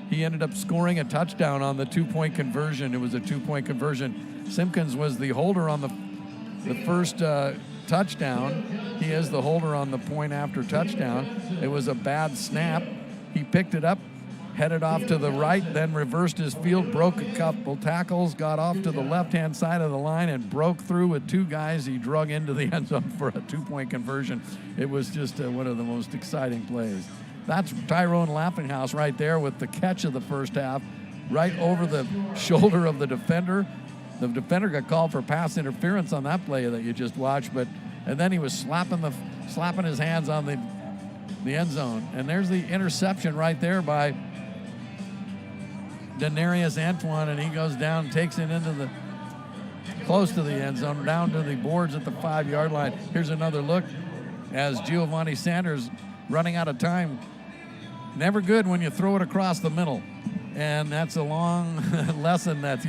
Speaker 2: He ended up scoring a touchdown on the 2-point conversion. It was a 2-point conversion. Simpkins was the holder on the first touchdown. He is the holder on the point after touchdown. It was a bad snap. He picked it up, headed off to the right, then reversed his field, broke a couple tackles, got off to the left-hand side of the line, and broke through with 2 guys he drug into the end zone for a 2-point conversion. It was just one of the most exciting plays. That's Tyrone Laughinghouse right there with the catch of the first half, right over the shoulder of the defender. The defender got called for pass interference on that play that you just watched, and then he was slapping his hands on the end zone. And there's the interception right there by Denarius Antoine, and he goes down, takes it into close to the end zone, down to the boards at the 5-yard line. Here's another look as Giovanni Sanders running out of time. Never good when you throw it across the middle. And that's a long lesson that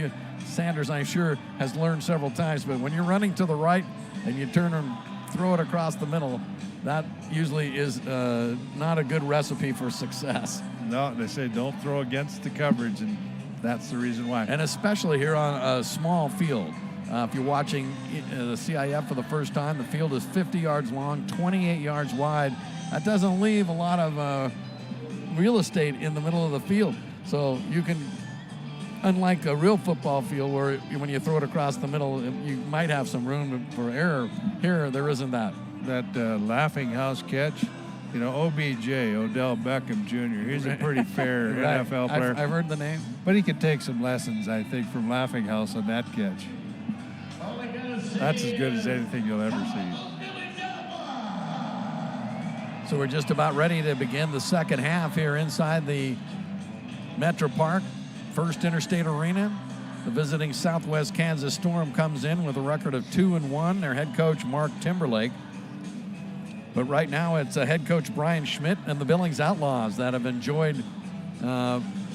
Speaker 2: Sanders, I'm sure, has learned several times. But when you're running to the right and you turn and throw it across the middle, that usually is not a good recipe for success.
Speaker 1: No, they say don't throw against the coverage, and that's the reason why.
Speaker 2: And especially here on a small field. If you're watching the CIF for the first time, the field is 50 yards long, 28 yards wide. That doesn't leave a lot of real estate in the middle of the field. So you can, unlike a real football field where when you throw it across the middle, you might have some room for error. Here, there isn't that.
Speaker 1: That Laughinghouse catch, OBJ, Odell Beckham Jr., he's a pretty fair
Speaker 2: Right.
Speaker 1: NFL player.
Speaker 2: I've heard the name.
Speaker 1: But he could take some lessons, I think, from Laughinghouse on that catch. That's as good as anything you'll ever see.
Speaker 2: So we're just about ready to begin the second half here inside the Metro Park First Interstate Arena. The visiting Southwest Kansas Storm comes in with a record of 2-1. Their head coach, Mark Timberlake. But right now it's head coach Brian Schmidt and the Billings Outlaws that have enjoyed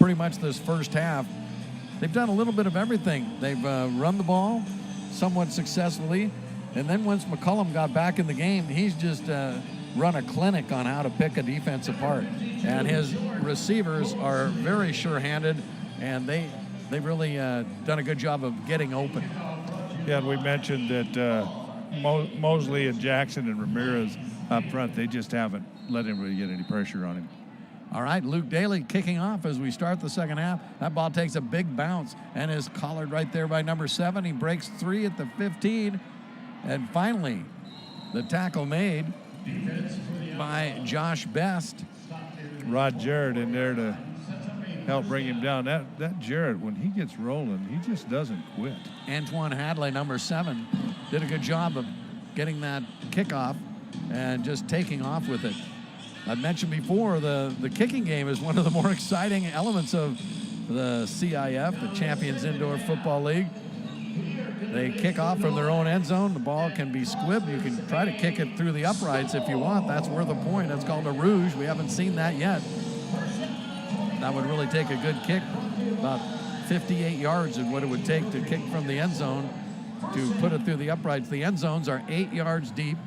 Speaker 2: pretty much this first half, they've done a little bit of everything. They've run the ball somewhat successfully, and then once McCullum got back in the game, he's just run a clinic on how to pick a defense apart. And his receivers are very sure-handed, and they've really done a good job of getting open.
Speaker 1: Yeah, and we mentioned that Mosley and Jackson and Ramirez up front, they just haven't let anybody get any pressure on him.
Speaker 2: All right, Luke Daly kicking off as we start the second half. That ball takes a big bounce and is collared right there by number 7. He breaks 3 at the 15. And finally, the tackle made by Josh Best.
Speaker 1: Rod Jarrett in there to help bring him down. That Jarrett, when he gets rolling, he just doesn't quit.
Speaker 2: Antoine Hadley, number 7, did a good job of getting that kickoff and just taking off with it. I mentioned before, the kicking game is one of the more exciting elements of the CIF, the Champions Indoor Football League. They kick off from their own end zone. The ball can be squibbed. You can try to kick it through the uprights if you want. That's worth a point. That's called a rouge. We haven't seen that yet. That would really take a good kick. About 58 yards is what it would take to kick from the end zone to put it through the uprights. The end zones are 8 yards deep,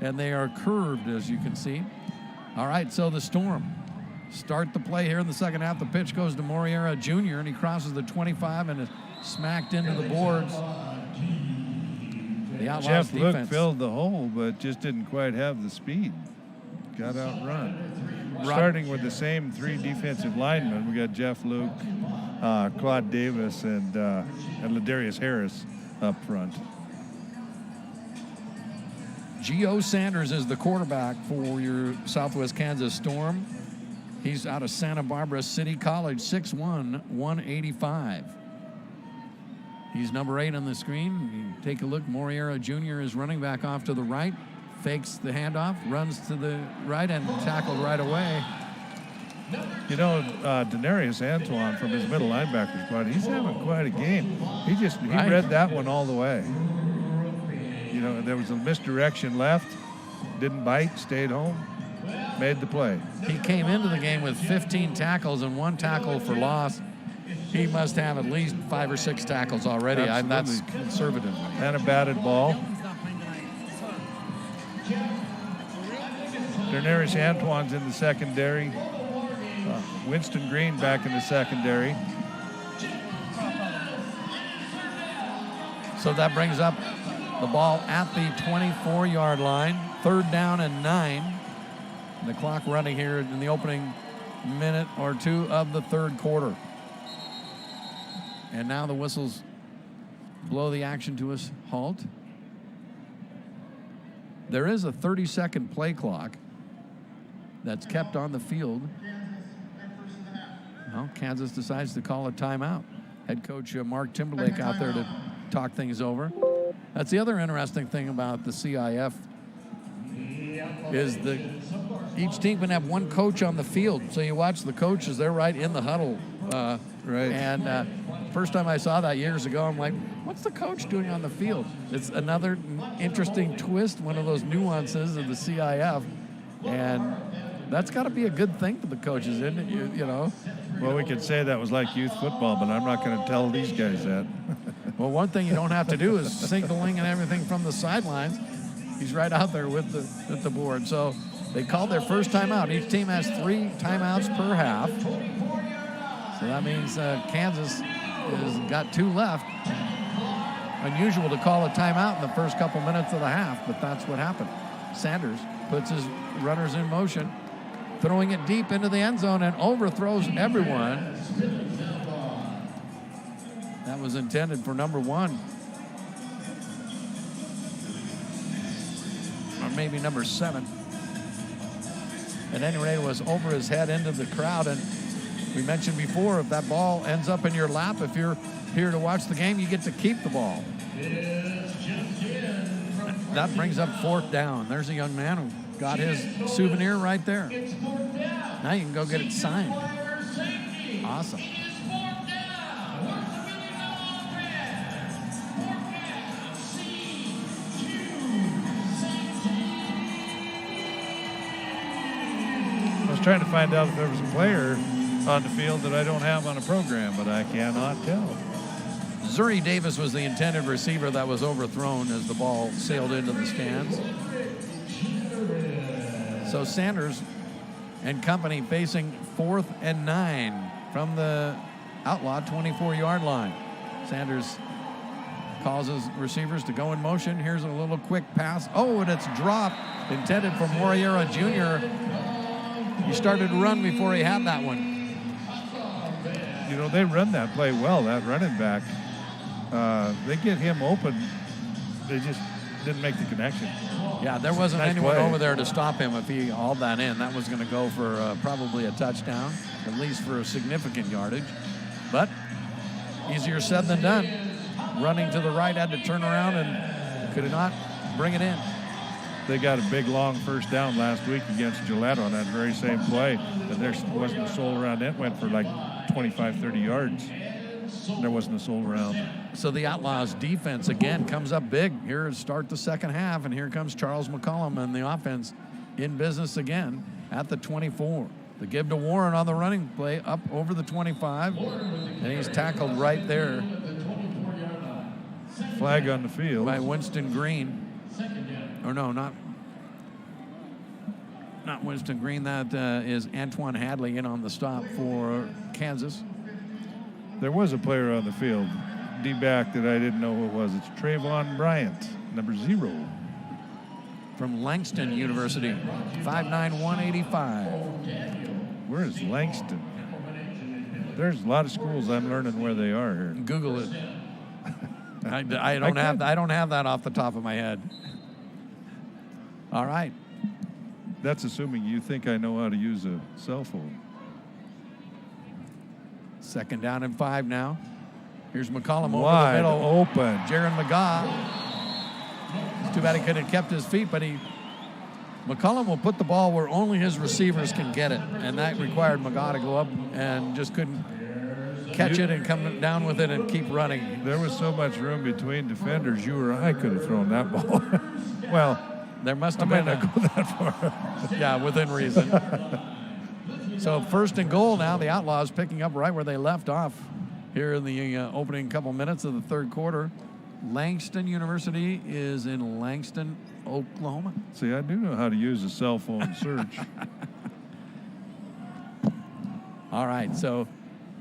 Speaker 2: and they are curved, as you can see. All right, so the Storm start the play here in the second half. The pitch goes to Moriera Jr., and he crosses the 25 and is smacked into the boards. The Outlaws
Speaker 1: Jeff
Speaker 2: defense.
Speaker 1: Luke filled the hole, but just didn't quite have the speed. Got outrun. Starting with the same 3 defensive linemen, we got Jeff Luke, Claude Davis, and Ladarius Harris up front.
Speaker 2: Gio Sanders is the quarterback for your Southwest Kansas Storm. He's out of Santa Barbara City College, 6'1", 185. He's number 8 on the screen. You take a look, Moriera Jr. is running back off to the right, fakes the handoff, runs to the right, and tackled right away.
Speaker 1: You know, Denarius Antoine from his middle linebacker spot, he's having quite a game. He read that one all the way. You know, there was a misdirection left, didn't bite, stayed home, made the play.
Speaker 2: He came into the game with 15 tackles and 1 tackle for loss. He must have at least 5 or 6 tackles already. That's conservative.
Speaker 1: And a batted ball. Denarius Antoine's in the secondary. Winston Green back in the secondary.
Speaker 2: So that brings up the ball at the 24-yard line. 3rd down and 9. The clock running here in the opening minute or 2 of the 3rd quarter. And now the whistles blow the action to a halt. There is a 30-second play clock that's kept on the field. Well, Kansas decides to call a timeout. Head coach Mark Timberlake out there to talk things over. That's the other interesting thing about the CIF is that each team can have 1 coach on the field. So you watch the coaches, they're right in the huddle.
Speaker 1: Right.
Speaker 2: And first time I saw that years ago, I'm like, what's the coach doing on the field? It's another interesting twist, one of those nuances of the CIF. And that's got to be a good thing for the coaches, isn't it? You know?
Speaker 1: Well, we could say that was like youth football, but I'm not going to tell these guys that.
Speaker 2: Well, one thing you don't have to do is signaling and everything from the sidelines. He's right out there with the board. So they called their first timeout. Each team has 3 timeouts per half. So that means Kansas has got 2 left. Unusual to call a timeout in the first couple minutes of the half, but that's what happened. Sanders puts his runners in motion, throwing it deep into the end zone and overthrows everyone. That was intended for number 1. Or maybe number 7. At any rate, it was over his head into the crowd. And we mentioned before, if that ball ends up in your lap, if you're here to watch the game, you get to keep the ball. That brings up 4th down. There's a young man who got his souvenir right there. Now you can go get it signed. Awesome.
Speaker 1: I was trying to find out if there was a player on the field that I don't have on a program, but I cannot tell.
Speaker 2: Zuri Davis was the intended receiver that was overthrown as the ball sailed into the stands. So Sanders and company facing 4th and 9 from the Outlaw 24-yard line. Sanders causes receivers to go in motion. Here's a little quick pass. Oh, and it's dropped, intended for Moriera Jr. He started to run before he had that one.
Speaker 1: You know, they run that play well, that running back. They get him open. They just didn't make the connection.
Speaker 2: Yeah, there wasn't
Speaker 1: Nice
Speaker 2: anyone
Speaker 1: play.
Speaker 2: over there to stop him if he hauled that in. That was going to go for probably a touchdown, at least for a significant yardage. But easier said than done. Running to the right, had to turn around and could not bring it in.
Speaker 1: They got a big, long first down last week against Gillette on that very same play. And there wasn't a soul around it. Went for like 25, 30 yards. There wasn't a soul around.
Speaker 2: So the Outlaws defense again comes up big here to start the second half, and here comes Charles McCollum and the offense in business again at the 24. The give to Warren on the running play up over the 25, and he's tackled right there
Speaker 1: Flag on the field.
Speaker 2: by Winston Green. Or no, not Winston Green. That is Antoine Hadley in on the stop for Kansas.
Speaker 1: There was a player on the field, D-back, that I didn't know who it was. It's Trayvon Bryant, number 0.
Speaker 2: From Langston University, 5'9", 185.
Speaker 1: Where is Langston? There's a lot of schools I'm learning where they are here.
Speaker 2: Google it. I don't have that off the top of my head. All right.
Speaker 1: That's assuming you think I know how to use a cell phone.
Speaker 2: 2nd down and 5 now. Here's McCollum over
Speaker 1: Wide
Speaker 2: the middle.
Speaker 1: open.
Speaker 2: Jaron McGaw. It's too bad he could have kept his feet, but McCollum will put the ball where only his receivers can get it, and that required McGaw to go up and just couldn't catch it and come down with it and keep running.
Speaker 1: There was so much room between defenders, you or I could have thrown that ball. Well,
Speaker 2: There must
Speaker 1: I
Speaker 2: have
Speaker 1: might
Speaker 2: been
Speaker 1: not go that far.
Speaker 2: yeah, within reason. So 1st and goal now. The Outlaws picking up right where they left off here in the opening couple minutes of the 3rd quarter. Langston University is in Langston, Oklahoma.
Speaker 1: See, I do know how to use a cell phone search.
Speaker 2: All right, so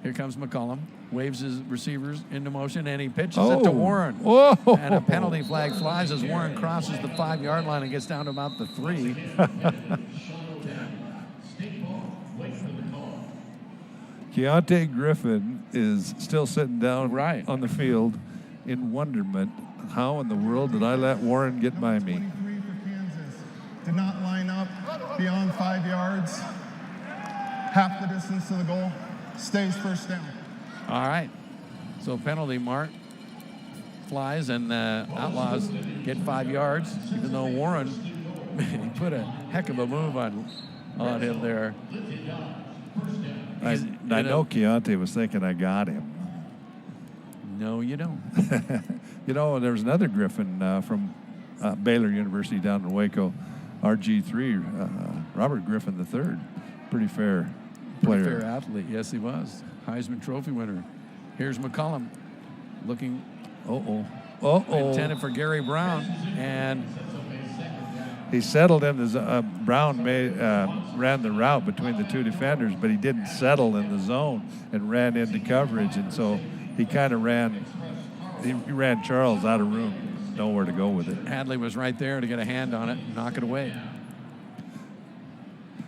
Speaker 2: here comes McCollum. Waves his receivers into motion, and he pitches it to Warren.
Speaker 1: Whoa.
Speaker 2: And a penalty flag flies as Warren crosses the 5-yard line and gets down to about the 3.
Speaker 1: Keontae Griffin is still sitting down
Speaker 2: Right.
Speaker 1: on the field in wonderment. How in the world did I let Warren get by me?
Speaker 4: 23 for Kansas. Did not line up beyond 5 yards. Half the distance to the goal. Stays first down.
Speaker 2: All right, so penalty mark flies, and the Outlaws get 5 yards, even though Warren he put a heck of a move on him there.
Speaker 1: I know Keontae was thinking I got him.
Speaker 2: No, you don't.
Speaker 1: You know, there was another Griffin from Baylor University down in Waco, RG3, Robert Griffin III. Pretty fair player.
Speaker 2: Fair athlete, yes, he was. Heisman Trophy winner. Here's McCollum looking intended for Gary Brown, and
Speaker 1: he settled in the Brown ran the route between the two defenders, but he didn't settle in the zone and ran into coverage, and so he kind of ran Charles out of room, nowhere to go with it.
Speaker 2: Hadley was right there to get a hand on it and knock it away.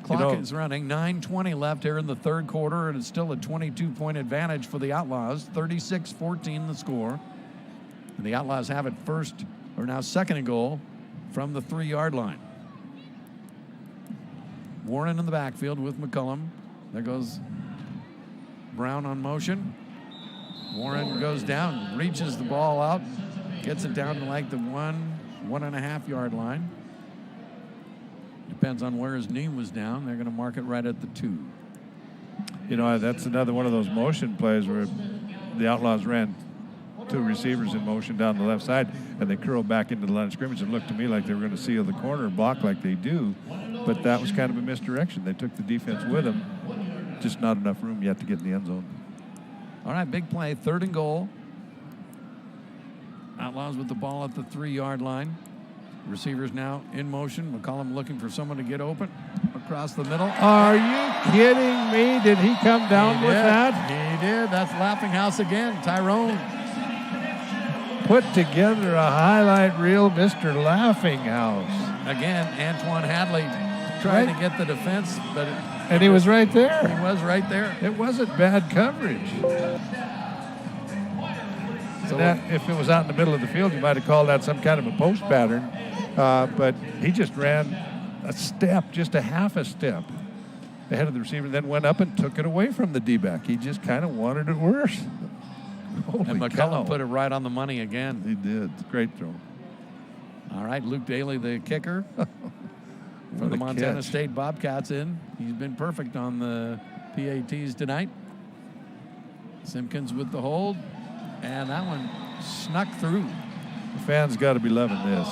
Speaker 2: Clock is running, 9:20 left here in the 3rd quarter, and it's still a 22-point advantage for the Outlaws, 36-14 the score. And the Outlaws have it now 2nd and goal from the 3-yard line. Warren in the backfield with McCollum. There goes Brown on motion. Warren goes down, reaches the ball out, gets it down to like the 1.5 yard line. Depends on where his knee was down. They're going to mark it right at the 2.
Speaker 1: You know, that's another one of those motion plays where the Outlaws ran 2 receivers in motion down the left side, and they curled back into the line of scrimmage. It looked to me like they were going to seal the corner and block like they do, but that was kind of a misdirection. They took the defense with them, just not enough room yet to get in the end zone.
Speaker 2: All right, big play, 3rd and goal. Outlaws with the ball at the 3-yard line. Receivers now in motion. McCollum looking for someone to get open across the middle.
Speaker 1: Are you kidding me? Did he come down with that?
Speaker 2: He did. That's Laughing House again. Tyrone.
Speaker 1: Put together a highlight reel, Mr. Laughing House.
Speaker 2: Again, Antoine Hadley tried to get the defense, but
Speaker 1: and he was right there.
Speaker 2: He was right there.
Speaker 1: It wasn't bad coverage. So that, if it was out in the middle of the field, you might have called that some kind of a post pattern. But he just ran a step, just a half a step ahead of the receiver, then went up and took it away from the D-back. He just kind of wanted it worse. Holy
Speaker 2: and McCollum
Speaker 1: cow.
Speaker 2: put it right on the money again.
Speaker 1: He did. Great throw.
Speaker 2: All right, Luke Daly, the kicker from the Montana State Bobcats in. He's been perfect on the PATs tonight. Simpkins with the hold, and that one snuck through.
Speaker 1: The fans got to be loving this.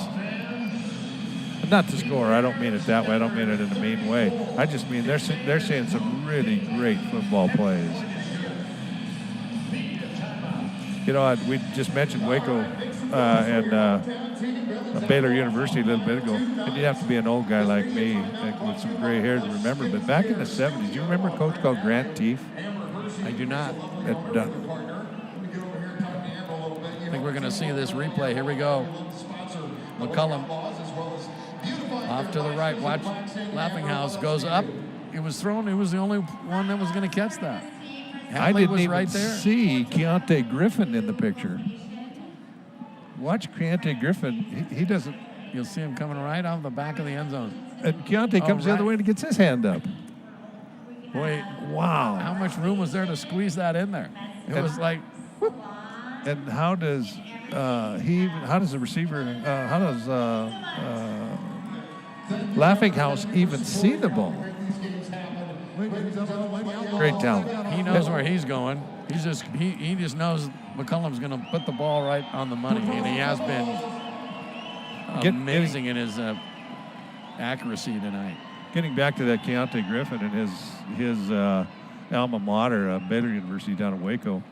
Speaker 1: Not to score. I don't mean it that way. I don't mean it in a mean way. I just mean they're seeing some really great football plays. You know, we just mentioned Waco and Baylor University a little bit ago, and you'd have to be an old guy like me with some gray hair to remember. But back in the 70s, do you remember a coach called Grant Teef?
Speaker 2: I do not. I think we're going to see this replay. Here we go. McCollum off to the right. Watch. Laughing House goes up. It was thrown. It was the only one that was going to catch that.
Speaker 1: I didn't
Speaker 2: was
Speaker 1: even
Speaker 2: right there.
Speaker 1: see Keontae Griffin in the picture. Watch Keontae Griffin. He doesn't.
Speaker 2: You'll see him coming right out of the back of the end zone.
Speaker 1: And Keontae comes the other way and gets his hand up.
Speaker 2: Boy,
Speaker 1: wow.
Speaker 2: How much room was there to squeeze that in there? It was like. Whoop.
Speaker 1: And how does the receiver, how does Laughing House even see the ball? Great talent.
Speaker 2: He knows where he's going. He just knows McCollum's going to put the ball right on the money, and he has been amazing in his accuracy tonight.
Speaker 1: Getting back to that Keontae Griffin and his alma mater, Baylor University down in Waco.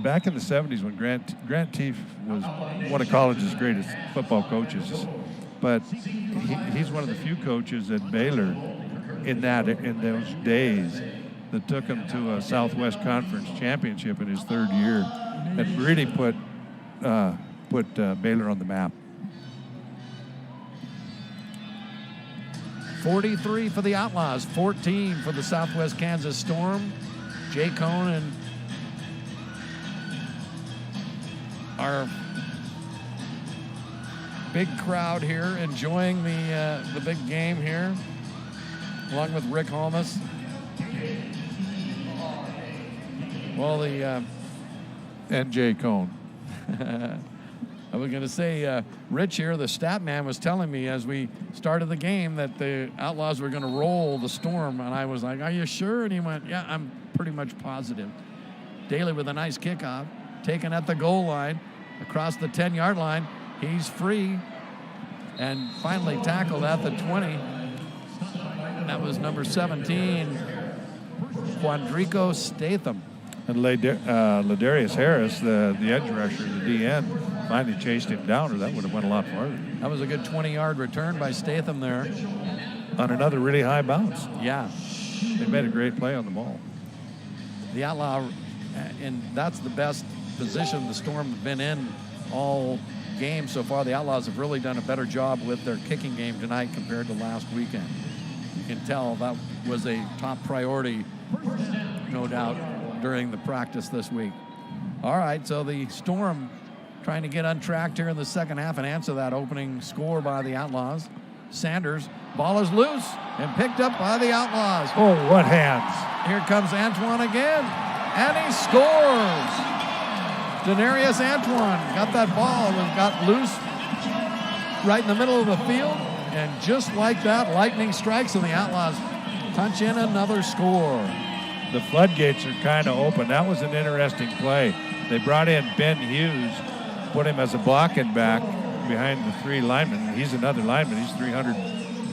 Speaker 1: Back in the 70s when Grant Teef was one of college's greatest football coaches, but he's one of the few coaches at Baylor in those days that took him to a Southwest Conference championship in his 3rd year and really put Baylor on the map.
Speaker 2: 43 for the Outlaws, 14 for the Southwest Kansas Storm. Jay Cohn and our big crowd here enjoying the big game here, along with Rick Holmes. Well,
Speaker 1: and Jay Cohn.
Speaker 2: I was going to say, Rich here, the stat man, was telling me as we started the game that the Outlaws were going to roll the Storm, and I was like, "Are you sure?" And he went, "Yeah, I'm pretty much positive." Daly with a nice kickoff, taken at the goal line, across the 10-yard line. He's free, and finally tackled at the 20. That was number 17, Quandrico Statham.
Speaker 1: And Ladarius Harris, the edge rusher, the DN, finally chased him down, or that would have went a lot farther.
Speaker 2: That was a good 20-yard return by Statham there.
Speaker 1: On another really high bounce.
Speaker 2: Yeah.
Speaker 1: They made a great play on the ball.
Speaker 2: The Outlaw, and that's the best position the Storm have been in all game so far. The Outlaws have really done a better job with their kicking game tonight compared to last weekend. You can tell that was a top priority, no doubt, during the practice this week. All right, so the Storm trying to get untracked here in the second half and answer that opening score by the Outlaws. Sanders, ball is loose and picked up by the Outlaws.
Speaker 1: Oh, what hands.
Speaker 2: Here comes Antoine again, and he scores. Denarius Antoine got that ball and got loose right in the middle of the field, and just like that, lightning strikes and the Outlaws punch in another score.
Speaker 1: The floodgates are kind of open. That was an interesting play. They brought in Ben Hughes, put him as a blocking back behind the 3 linemen. He's another lineman. He's 300.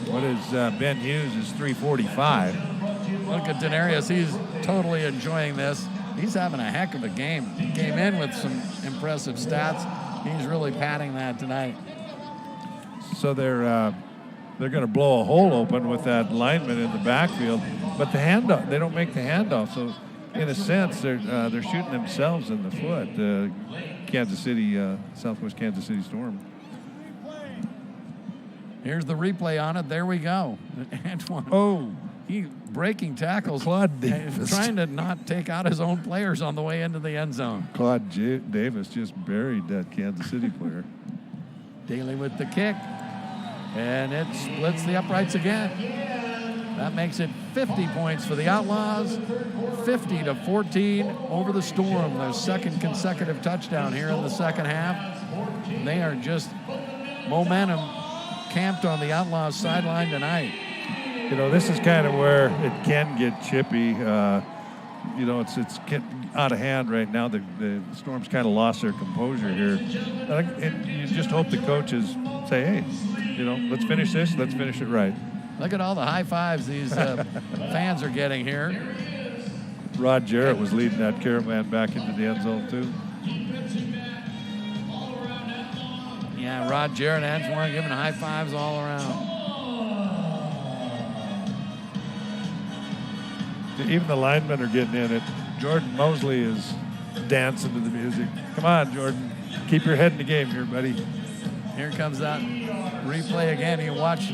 Speaker 1: What is Ben Hughes is 345.
Speaker 2: Look at Denarius. He's totally enjoying this. He's having a heck of a game. He came in with some impressive stats. He's really padding that tonight.
Speaker 1: So they're going to blow a hole open with that lineman in the backfield, but the handoff, they don't make the handoff. So in a sense, they're shooting themselves in the foot. Kansas City, Southwest Kansas City Storm.
Speaker 2: Here's the replay on it. There we go. Antoine.
Speaker 1: Oh,
Speaker 2: he breaking tackles.
Speaker 1: Claude Davis.
Speaker 2: Trying to not take out his own players on the way into the end zone.
Speaker 1: Claude Davis just buried that Kansas City player.
Speaker 2: Daly with the kick. And it splits the uprights again. That makes it 50 points for the Outlaws, 50-14 over the Storm. Their second consecutive touchdown here in the second half. They are just momentum camped on the Outlaws sideline tonight.
Speaker 1: You know, this is kind of where it can get chippy. You know, it's getting out of hand right now. The Storm's kind of lost their composure here. And you just hope the coaches say, hey, you know, let's finish this. Let's finish it right.
Speaker 2: Look at all the high fives these fans are getting here.
Speaker 1: Rod Jarrett was leading that caravan back into the end zone, too.
Speaker 2: Yeah, Rod Jarrett and Antoine giving high fives all around.
Speaker 1: Even the linemen are getting in it. Jordan Mosley is dancing to the music. Come on, Jordan. Keep your head in the game here, buddy.
Speaker 2: Here comes that replay again. You watch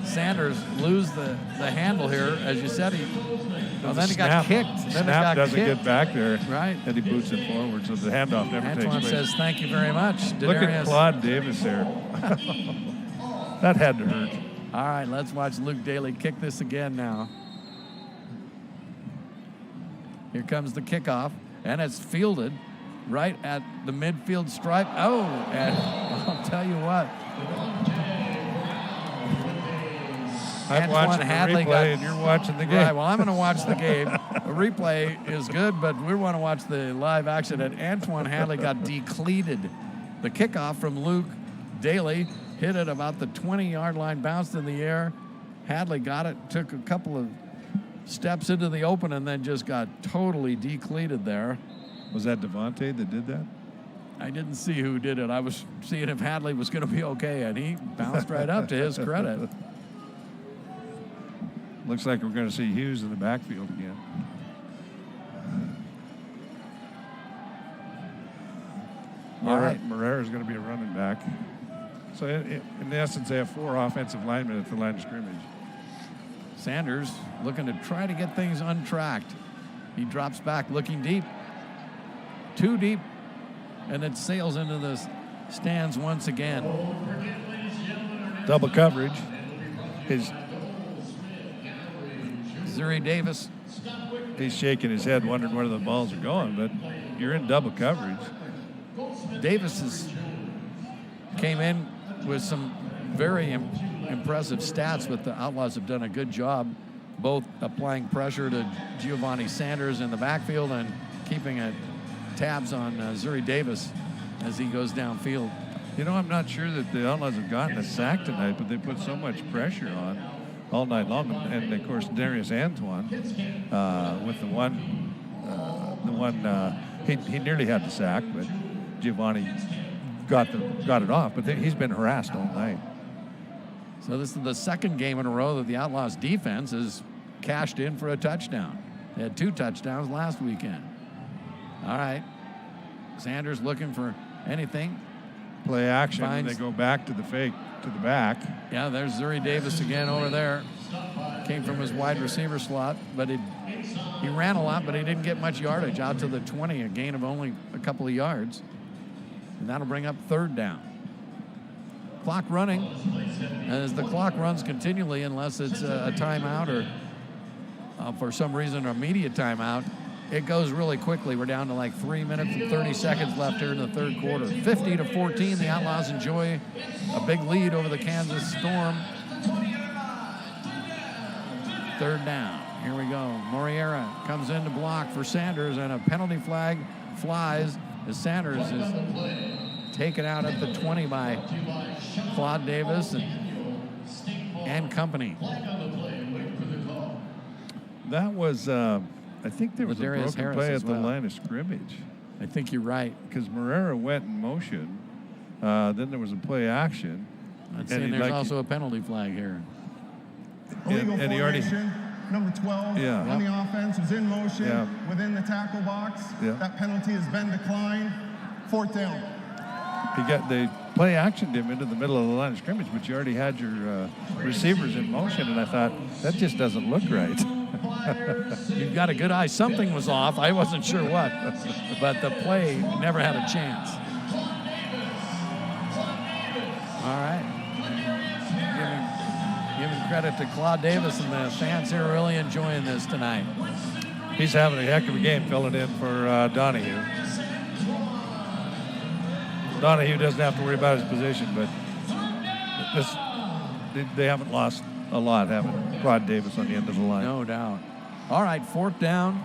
Speaker 2: Sanders lose the handle here. As you said, then he got kicked. Then
Speaker 1: Snap doesn't
Speaker 2: kicked.
Speaker 1: get back there.
Speaker 2: Right.
Speaker 1: And he boots it forward, so the handoff never takes
Speaker 2: Antoine
Speaker 1: place.
Speaker 2: says, thank you very much.
Speaker 1: Look at Claude Davis there. That had to hurt.
Speaker 2: All right, let's watch Luke Daly kick this again now. Here comes the kickoff, and it's fielded right at the midfield stripe. Oh, and I'll tell you what.
Speaker 1: I'm watching the replay, and you're watching the game.
Speaker 2: Right, well, I'm going to watch the game. The replay is good, but we want to watch the live action. And Antoine Hadley got decleated. The kickoff from Luke Daly hit it about the 20-yard line, bounced in the air. Hadley got it, took a couple of steps into the open, and then just got totally decleated there.
Speaker 1: Was that Devontae that did that?
Speaker 2: I didn't see who did it. I was seeing if Hadley was going to be okay, and he bounced right up to his credit.
Speaker 1: Looks like we're going to see Hughes in the backfield again.
Speaker 2: All right.
Speaker 1: Marrera's going to be a running back. So, in essence, they have 4 offensive linemen at the line of scrimmage.
Speaker 2: Sanders looking to try to get things untracked. He drops back looking deep. Too deep. And it sails into the stands once again.
Speaker 1: Double coverage.
Speaker 2: Zuri Davis.
Speaker 1: He's shaking his head, wondering where the balls are going, but you're in double coverage.
Speaker 2: Davis came in with some very impressive stats, but the Outlaws have done a good job both applying pressure to Giovanni Sanders in the backfield and keeping tabs on Zuri Davis as he goes downfield.
Speaker 1: You know, I'm not sure that the Outlaws have gotten a sack tonight, but they put so much pressure on all night long. And of course, Darius Antoine with the one, he nearly had the sack, but Giovanni got it off. But he's been harassed all night.
Speaker 2: So this is the second game in a row that the Outlaws defense has cashed in for a touchdown. They had 2 touchdowns last weekend. All right. Sanders looking for anything.
Speaker 1: Play action, and they go back to the fake, to the back.
Speaker 2: Yeah, there's Zuri Davis again over there. Came from his wide receiver slot, but he ran a lot, but he didn't get much yardage out to the 20, a gain of only a couple of yards. And that'll bring up 3rd down. Clock running. As the clock runs continually, unless it's a timeout or for some reason an immediate timeout, it goes really quickly. We're down to like 3 minutes and 30 seconds left here in the 3rd quarter. 50-14, the Outlaws enjoy a big lead over the Kansas Storm. 3rd down. Here we go. Moriera comes in to block for Sanders, and a penalty flag flies as Sanders is taken out at the 20 by Claude Davis and company.
Speaker 1: That was, I think there was a
Speaker 2: Ladarius
Speaker 1: broken
Speaker 2: Harris
Speaker 1: play
Speaker 2: as
Speaker 1: at the
Speaker 2: well.
Speaker 1: line of scrimmage.
Speaker 2: I think you're right.
Speaker 1: Because Marrera went in motion. Then there was a play action.
Speaker 2: I'd say there's also a penalty flag here.
Speaker 4: Illegal
Speaker 1: and he already-
Speaker 4: formation, number 12
Speaker 1: Yeah.
Speaker 4: on the offense was in motion
Speaker 1: Yeah.
Speaker 4: within the tackle box.
Speaker 1: Yeah.
Speaker 4: That penalty has been declined. 4th down.
Speaker 1: They play actioned him into the middle of the line of scrimmage, but you already had your receivers in motion, and I thought, that just doesn't look right.
Speaker 2: You've got a good eye. Something was off. I wasn't sure what, but the play never had a chance. All right. Giving credit to Claude Davis and the fans here really enjoying this tonight.
Speaker 1: He's having a heck of a game filling in for Donahue. Donahue doesn't have to worry about his position, but they haven't lost a lot, having Claude Davis on the end of the line.
Speaker 2: No doubt. All right, 4th down.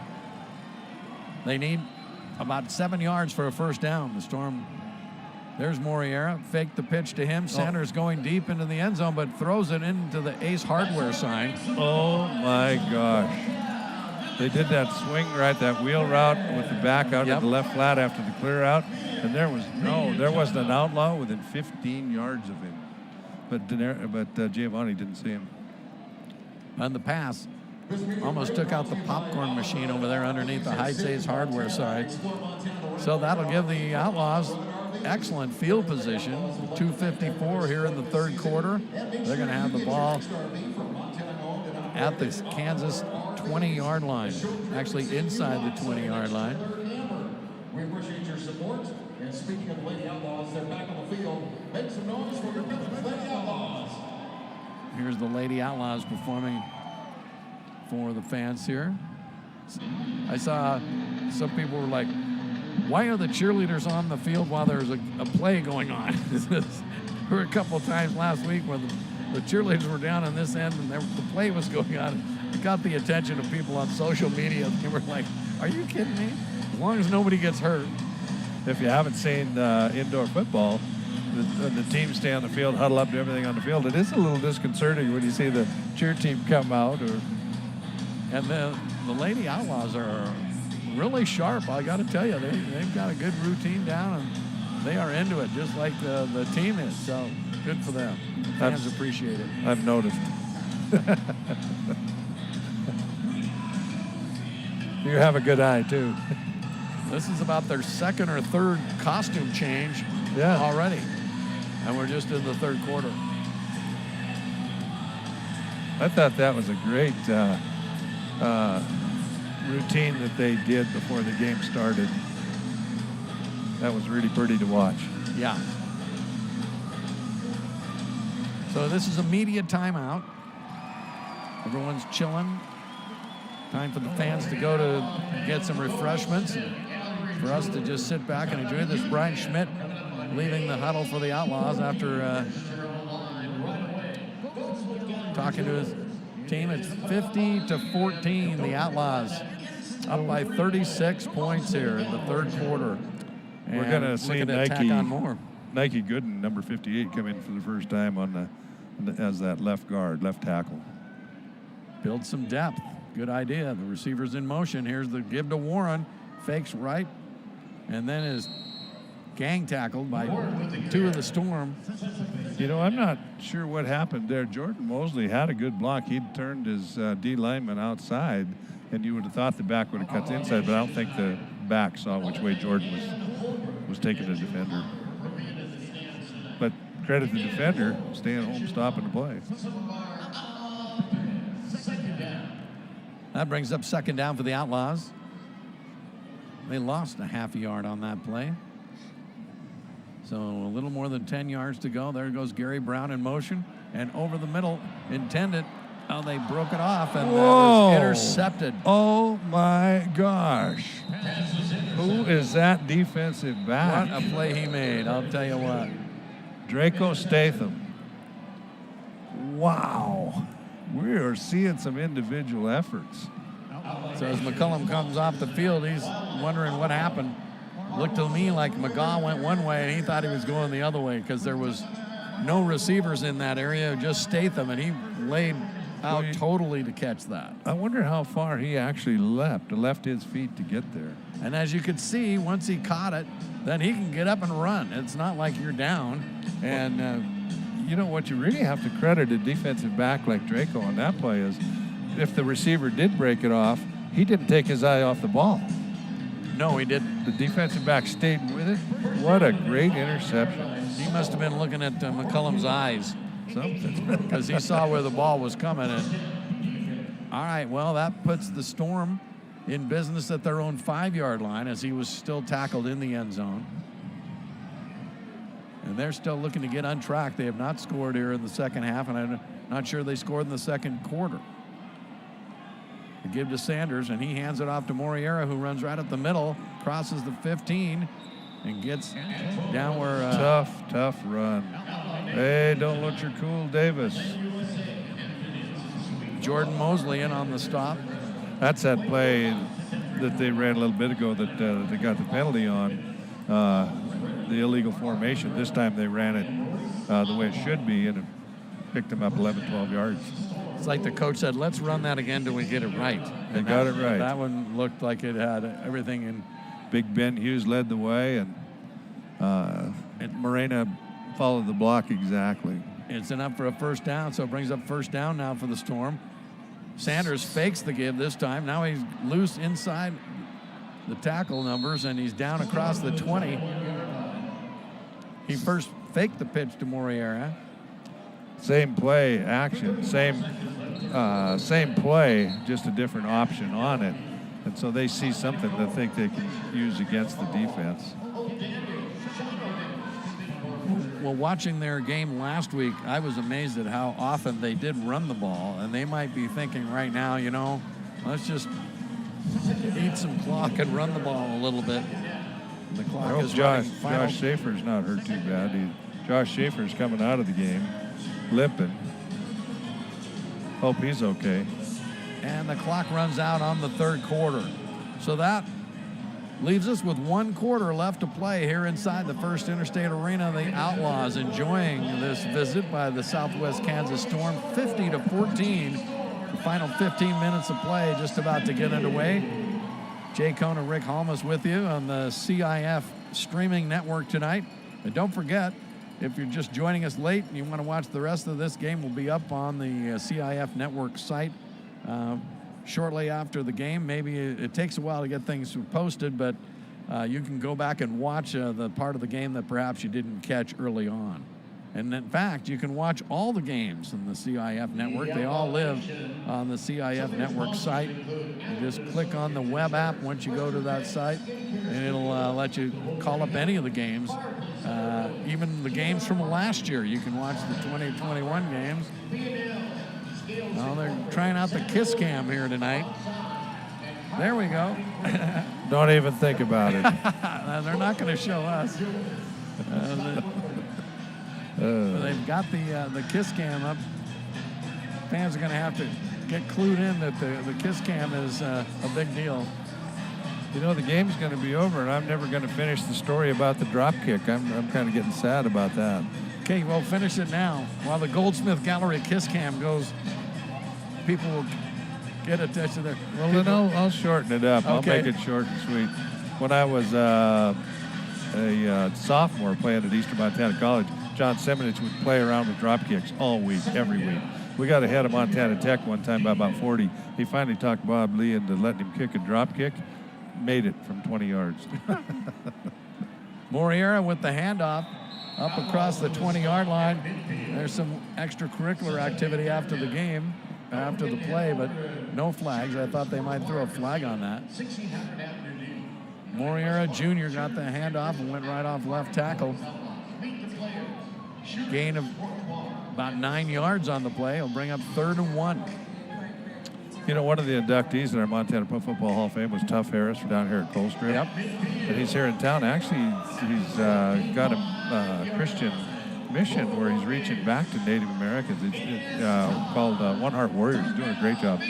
Speaker 2: They need about 7 yards for a first down. The Storm, there's Moriera, faked the pitch to him. Sanders going deep into the end zone, but throws it into the Ace Hardware sign.
Speaker 1: Oh, my gosh. They did that swing right, that wheel route with the back out to the left flat after the clear out. And there wasn't an outlaw within 15 yards of him. But Giovanni didn't see him.
Speaker 2: On the pass, almost took out the popcorn machine over there underneath the Heights Ace Hardware side. So that'll give the Outlaws excellent field position. 2:54 here in the 3rd quarter. They're going to have the ball at the Kansas 20-yard line, actually inside the 20-yard line.
Speaker 6: We appreciate your support. And speaking of the Lady Outlaws, they're back on the field. Make some noise for your Billings Lady Outlaws.
Speaker 2: Here's the Lady Outlaws performing for the fans here. I saw some people were like, why are the cheerleaders on the field while there's a play going on? There were a couple of times last week where the cheerleaders were down on this end and the play was going on. It got the attention of people on social media. They were like, are you kidding me? As long as nobody gets hurt.
Speaker 1: If you haven't seen indoor football, the teams stay on the field, huddle up to everything on the field. It is a little disconcerting when you see the cheer team come out.
Speaker 2: And the Lady Outlaws are really sharp. I got to tell you, they've got a good routine down, and they are into it, just like the team is. So good for them. Fans appreciate it.
Speaker 1: I've noticed. You have a good eye, too.
Speaker 2: This is about their 2nd or 3rd costume change already. And we're just in the 3rd quarter.
Speaker 1: I thought that was a great routine that they did before the game started. That was really pretty to watch.
Speaker 2: Yeah. So this is a media timeout. Everyone's chilling. Time for the fans to go to get some refreshments. And for us to just sit back and enjoy this. Brian Schmidt leaving the huddle for the Outlaws after talking to his team. It's 50-14, the Outlaws up by 36 points here in the 3rd quarter. And
Speaker 1: we're going to see
Speaker 2: Nike
Speaker 1: Gooden, number 58, come in for the first time as that left guard, left tackle.
Speaker 2: Build some depth. Good idea. The receiver's in motion. Here's the give to Warren. Fakes right, and then is gang tackled by 2 of the Storm.
Speaker 1: You know, I'm not sure what happened there. Jordan Mosley had a good block. He'd turned his D lineman outside, and you would have thought the back would have cut inside, but I don't think the back saw which way Jordan was taking the defender. But credit the defender, staying home, stopping the play.
Speaker 2: That brings up 2nd down for the Outlaws. They lost a half a yard on that play. So a little more than 10 yards to go. There goes Gary Brown in motion. And over the middle, intended. Oh, they broke it off, and that was intercepted.
Speaker 1: Oh, my gosh. Who is that defensive back?
Speaker 2: What a play he made, I'll tell you what.
Speaker 1: Draco Statham. Wow. We are seeing some individual efforts.
Speaker 2: So as McCullum comes off the field, he's wondering what happened. Looked to me like McGaw went one way, and he thought he was going the other way because there was no receivers in that area, just Statham, and he laid out totally to catch that.
Speaker 1: I wonder how far he actually left his feet to get there.
Speaker 2: And as you could see, once he caught it, then he can get up and run. It's not like you're down.
Speaker 1: And you know what you really have to credit a defensive back like Draco on that play is if the receiver did break it off, he didn't take his eye off the ball.
Speaker 2: No, he didn't.
Speaker 1: The defensive back stayed with it. What a great interception.
Speaker 2: He must have been looking at McCullum's eyes.
Speaker 1: Something.
Speaker 2: Because he saw where the ball was coming. And all right, well, that puts the Storm in business at their own 5-yard line as he was still tackled in the end zone. And they're still looking to get on track. They have not scored here in the second half, and I'm not sure they scored in the second quarter. They give to Sanders, and he hands it off to Moriera, who runs right up the middle, crosses the 15, and gets down where...
Speaker 1: Tough run. Hey, don't let your cool Davis.
Speaker 2: Jordan Mosley in on the stop.
Speaker 1: That's that play that they ran a little bit ago that they got the penalty on, the illegal formation. This time they ran it the way it should be, and it picked them up 11, 12 yards.
Speaker 2: It's like the coach said, let's run that again till we get it right.
Speaker 1: They got it right.
Speaker 2: That one looked like it had everything in.
Speaker 1: Big Ben Hughes led the way, and Morena followed the block exactly.
Speaker 2: It's enough for a first down, so it brings up first down now for the Storm. Sanders fakes the give this time. Now he's loose inside the tackle numbers, and he's down across the 20. He first faked the pitch to Moriera.
Speaker 1: Same play, action, same play, just a different option on it. And so they see something that they think they can use against the defense.
Speaker 2: Well, watching their game last week, I was amazed at how often they did run the ball, and they might be thinking right now, let's just eat some clock and run the ball a little bit. The clock is
Speaker 1: Josh
Speaker 2: running.
Speaker 1: Schaefer's not hurt too bad either. Josh Schaefer's coming out of the game, limping. Hope he's okay.
Speaker 2: And the clock runs out on the third quarter. So that leaves us with 1 quarter left to play here inside the First Interstate Arena. The Outlaws enjoying this visit by the Southwest Kansas Storm, 50-14. The final 15 minutes of play just about to get underway. Jay Cohn and Rick Halmas with you on the CIF streaming network tonight. And don't forget, if you're just joining us late and you want to watch the rest of this game, will be up on the CIF network site shortly after the game. Maybe it takes a while to get things posted, but you can go back and watch the part of the game that perhaps you didn't catch early on. And in fact, you can watch all the games in the CIF network. They all live on the CIF network site. You just click on the web app once you go to that site, and it'll let you call up any of the games. Even the games from last year, you can watch the 2021 games. Well, they're trying out the kiss cam here tonight. There we go.
Speaker 1: Don't even think about it.
Speaker 2: They're not going to show us. They've got the kiss cam up. Fans are going to have to get clued in that the kiss cam is a big deal.
Speaker 1: The game's going to be over, and I'm never going to finish the story about the drop kick. I'm kind of getting sad about that.
Speaker 2: Okay, well, finish it now. While the Goldsmith Gallery kiss cam goes, people will get attention there.
Speaker 1: Well, then I'll shorten it up.
Speaker 2: Okay.
Speaker 1: I'll make it short and sweet. When I was a sophomore playing at Eastern Montana College, John Semenich would play around with drop kicks all week, every week. We got ahead of Montana Tech one time by about 40. He finally talked Bob Lee into letting him kick a drop kick. Made it from 20 yards.
Speaker 2: Moriera with the handoff up across the 20-yard line. There's some extracurricular activity after the game, after the play, but no flags. I thought they might throw a flag on that. Moriera Jr. got the handoff and went right off left tackle. Gain of about 9 yards on the play. He'll bring up 3rd and 1.
Speaker 1: One of the inductees in our Montana Pro Football Hall of Fame was Tuff Harris from down here at Colstrip.
Speaker 2: Yep.
Speaker 1: And he's here in town. Actually, he's got a Christian mission where he's reaching back to Native Americans. It's called One Heart Warriors. He's doing a great job.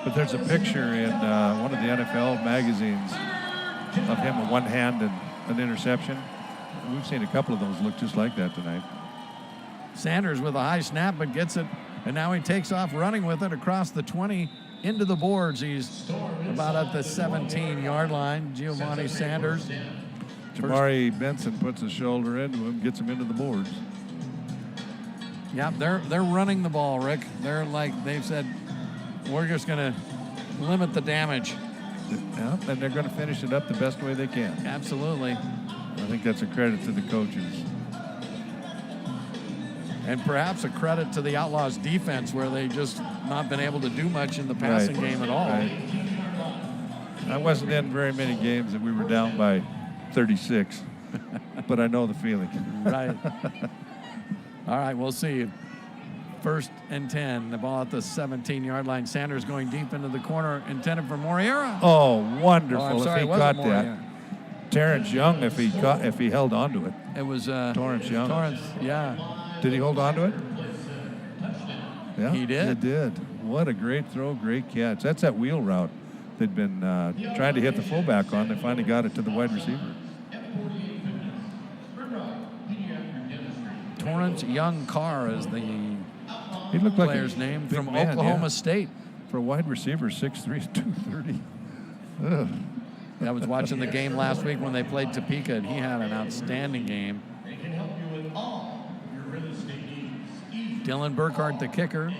Speaker 1: But there's a picture in one of the NFL magazines of him with one hand and an interception. We've seen a couple of those look just like that tonight.
Speaker 2: Sanders with a high snap, but gets it And now he takes off running with it across the 20 into the boards. He's about at the 17-yard line. Giovanni Sanders.
Speaker 1: Jamari Benson puts his shoulder into him, gets him into the boards.
Speaker 2: Yeah, they're running the ball, Rick. They're like, they've said, we're just going to limit the damage.
Speaker 1: Yeah, and they're going to finish it up the best way they can.
Speaker 2: Absolutely.
Speaker 1: I think that's a credit to the coaches.
Speaker 2: And perhaps a credit to the Outlaws defense, where they just not been able to do much in the passing game at all.
Speaker 1: Right. I wasn't in very many games that we were down by 36, but I know the feeling.
Speaker 2: Right. All right, we'll see. 1st and 10, the ball at the 17-yard line. Sanders going deep into the corner, intended for Moriera.
Speaker 1: Oh, wonderful!
Speaker 2: Oh, I'm sorry,
Speaker 1: if he
Speaker 2: it
Speaker 1: caught
Speaker 2: wasn't Moriera.
Speaker 1: that, Terrence Young, if he held on to it.
Speaker 2: It was
Speaker 1: Torrance Young.
Speaker 2: Torrance, yeah.
Speaker 1: Did he hold on to it? Yeah,
Speaker 2: He did.
Speaker 1: He did. What a great throw, great catch. That's that wheel route they'd been trying to hit the fullback on. They finally got it to the wide receiver.
Speaker 2: Torrance Young Carr is the
Speaker 1: He looked like
Speaker 2: player's
Speaker 1: a
Speaker 2: name
Speaker 1: big
Speaker 2: from
Speaker 1: man,
Speaker 2: Oklahoma
Speaker 1: yeah.
Speaker 2: State.
Speaker 1: For a wide receiver, 6'3", 230. Ugh.
Speaker 2: I was watching the game last week when they played Topeka, and he had an outstanding game. Dylan Burkhart, the kicker,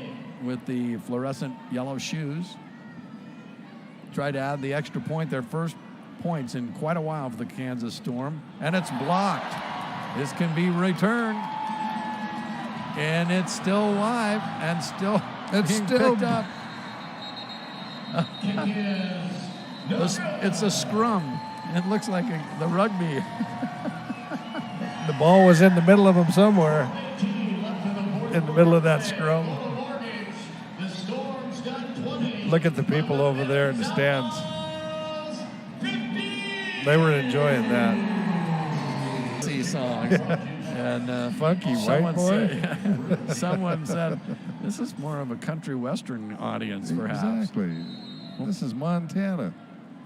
Speaker 2: with the fluorescent yellow shoes. Tried to add the extra point, their first points in quite a while for the Kansas Storm, and it's blocked. This can be returned, and it's still live and still being picked up. It's a scrum. It looks like the rugby.
Speaker 1: The ball was in the middle of them somewhere. In the middle of that scrum. Look at the people over there in the stands. They were enjoying that.
Speaker 2: See songs. And
Speaker 1: Funky white boy.
Speaker 2: Someone said, this is more of a country western audience, perhaps.
Speaker 1: Exactly. This is Montana.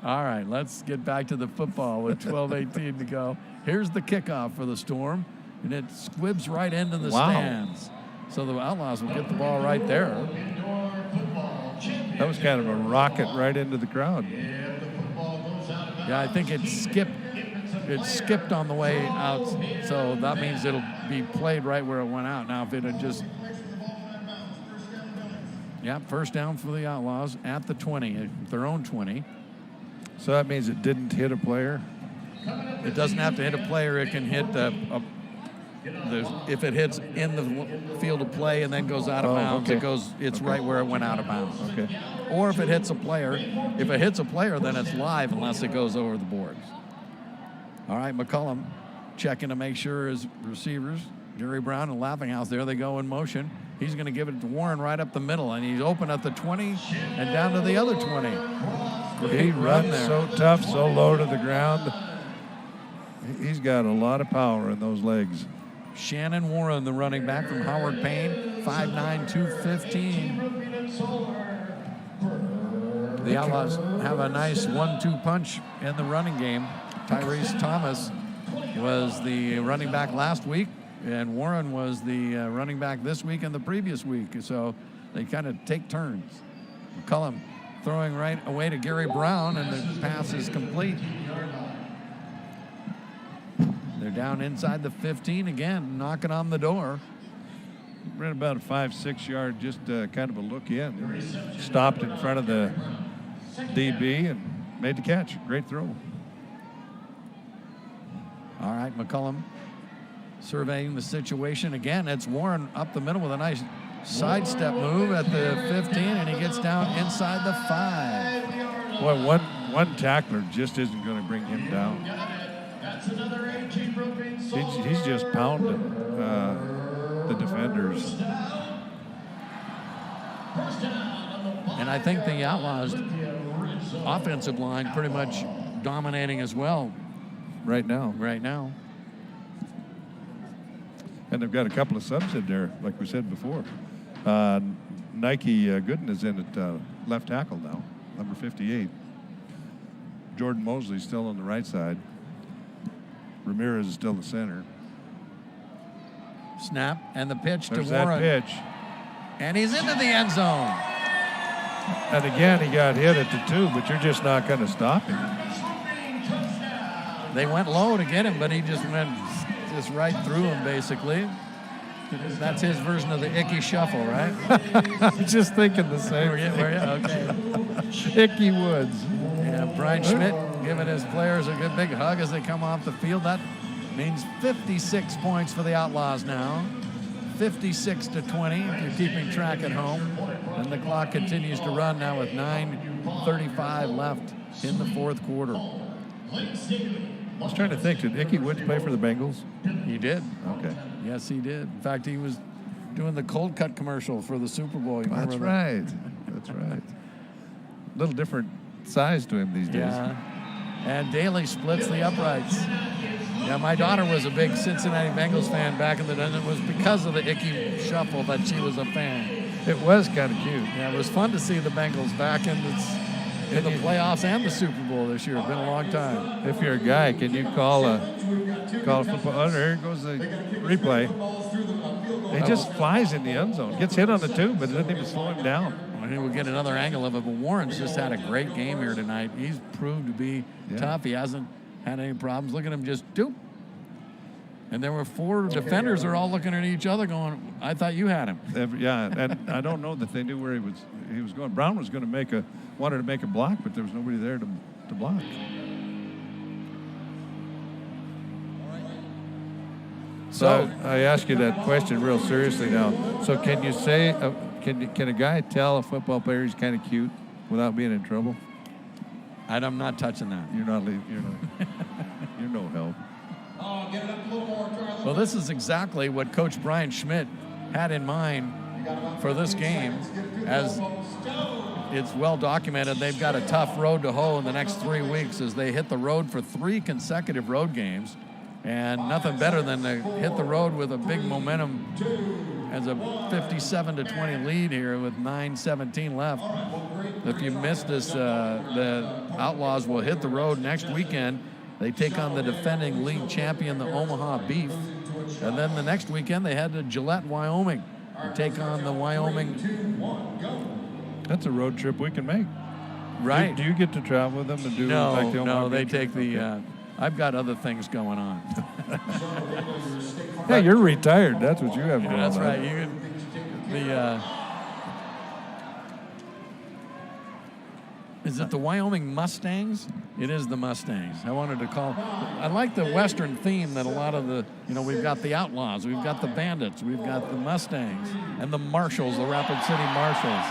Speaker 2: All right, let's get back to the football with 12:18 to go. Here's the kickoff for the Storm, and it squibs right into the stands. So the Outlaws will get the ball right there.
Speaker 1: That was kind of a rocket right into the crowd.
Speaker 2: Yeah, I think it skipped. It skipped on the way out, so that means it'll be played right where it went out. Now, if it had just... Yeah, first down for the Outlaws at the 20, their own 20.
Speaker 1: So that means it didn't hit a player?
Speaker 2: It doesn't have to hit a player. It can hit if it hits in the field of play and then goes out of bounds, it's right where it went out of bounds.
Speaker 1: Okay.
Speaker 2: Or if it hits a player, then it's live unless it goes over the boards. All right, McCullum checking to make sure his receivers, Jerry Brown and Laughinghouse, there they go in motion. He's going to give it to Warren right up the middle, and he's open at the 20 and down to the other 20.
Speaker 1: He runs so tough, so low to the ground. He's got a lot of power in those legs.
Speaker 2: Shannon Warren, the running back from Howard Payne, 5'9", 215. The Outlaws have a nice 1-2 punch in the running game. Tyrese Thomas was the running back last week, and Warren was the running back this week and the previous week. So they kind of take turns. McCullum throwing right away to Gary Brown, and the pass is complete. They're down inside the 15 again, knocking on the door.
Speaker 1: Ran about a 5-6 yard, just kind of a look in. Stopped in front of the DB and made the catch. Great throw.
Speaker 2: All right, McCullum surveying the situation again. It's Warren up the middle with a nice sidestep move at the 15, and he gets down inside the 5.
Speaker 1: Boy, one tackler just isn't going to bring him down. He's just pounding the defenders.
Speaker 2: And I think the Outlaws' offensive line pretty much dominating as well
Speaker 1: right now. And they've got a couple of subs in there, like we said before. Nike Gooden is in at left tackle now, number 58. Jordan Mosley's still on the right side. Ramirez is still the center.
Speaker 2: Snap and the pitch
Speaker 1: There's
Speaker 2: to Warren.
Speaker 1: That pitch.
Speaker 2: And he's into the end zone.
Speaker 1: And again, he got hit at the 2, but you're just not going to stop him.
Speaker 2: They went low to get him, but he just went right through him, basically. That's his version of the Icky Shuffle, right?
Speaker 1: I'm just thinking the same.
Speaker 2: Were you? Okay.
Speaker 1: Icky Woods.
Speaker 2: Yeah, Brian Schmidt giving his players a good big hug as they come off the field. That means 56 points for the Outlaws now. 56-20 if you're keeping track at home. And the clock continues to run now with 9:35 left in the fourth quarter.
Speaker 1: I was trying to think, did Icky Woods play for the Bengals?
Speaker 2: He did.
Speaker 1: Okay.
Speaker 2: Yes, he did. In fact, he was doing the cold cut commercial for the Super Bowl. You
Speaker 1: That's
Speaker 2: remember
Speaker 1: right. That's right. A little different size to him these days.
Speaker 2: Yeah. And Daly splits the uprights. Yeah, my daughter was a big Cincinnati Bengals fan back in the day, and it was because of the Icky Shuffle that she was a fan.
Speaker 1: It was kind of cute.
Speaker 2: Yeah, it was fun to see the Bengals back in the playoffs and the Super Bowl this year. It's been a long time.
Speaker 1: If you're a guy, can you call a football? Oh, there goes the replay. He just flies in the end zone. Gets hit on the 2, but it doesn't even slow him down.
Speaker 2: I think we'll get another angle of it, but Warren's just had a great game here tonight. He's proved to be tough. He hasn't had any problems. Look at him just doop. And there were 4 defenders are all looking at each other going, I thought you had him.
Speaker 1: Yeah, and I don't know that they knew where he was going. Brown was going to wanted to make a block, but there was nobody there to block. So I ask you that question real seriously now. So can you say, can a guy tell a football player he's kind of cute without being in trouble?
Speaker 2: I'm not touching that.
Speaker 1: You're no help.
Speaker 2: Well, this is exactly what Coach Brian Schmidt had in mind for this game. As it's well documented, they've got a tough road to hoe in the next 3 weeks as they hit the road for 3 consecutive road games. And nothing better than to hit the road with a big momentum as a 57-20 lead here with 9:17 left. If you missed this, the Outlaws will hit the road next weekend. They take on the defending league champion, the Omaha Beef. And then the next weekend, they head to Gillette, Wyoming, to take on the Wyoming.
Speaker 1: That's a road trip we can make.
Speaker 2: Right.
Speaker 1: Do you get to travel with them and do like the Omaha
Speaker 2: No, they
Speaker 1: Beef?
Speaker 2: take the... I've got other things going on.
Speaker 1: Hey, you're retired. That's what you have going on.
Speaker 2: That's right. Is it the Wyoming Mustangs? It is the Mustangs. I wanted to call. I like the Western theme that a lot of the, we've got the Outlaws, we've got the Bandits, we've got the Mustangs, and the Marshals, the Rapid City Marshals.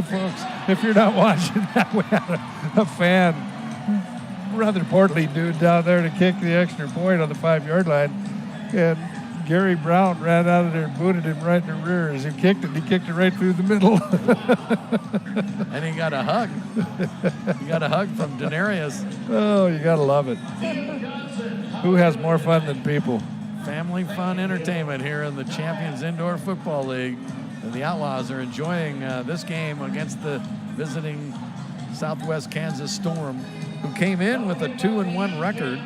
Speaker 1: Folks, if you're not watching that, we had a fan, rather portly dude down there to kick the extra point on the 5-yard line, and Gary Brown ran out of there and booted him right in the rear as he kicked it. He kicked it right through the middle.
Speaker 2: And he got a hug. He got a hug from Denarius.
Speaker 1: Oh, you got to love it. Who has more fun than people?
Speaker 2: Family fun entertainment here in the Champions Indoor Football League. And the Outlaws are enjoying this game against the visiting Southwest Kansas Storm, who came in with a 2-1 record.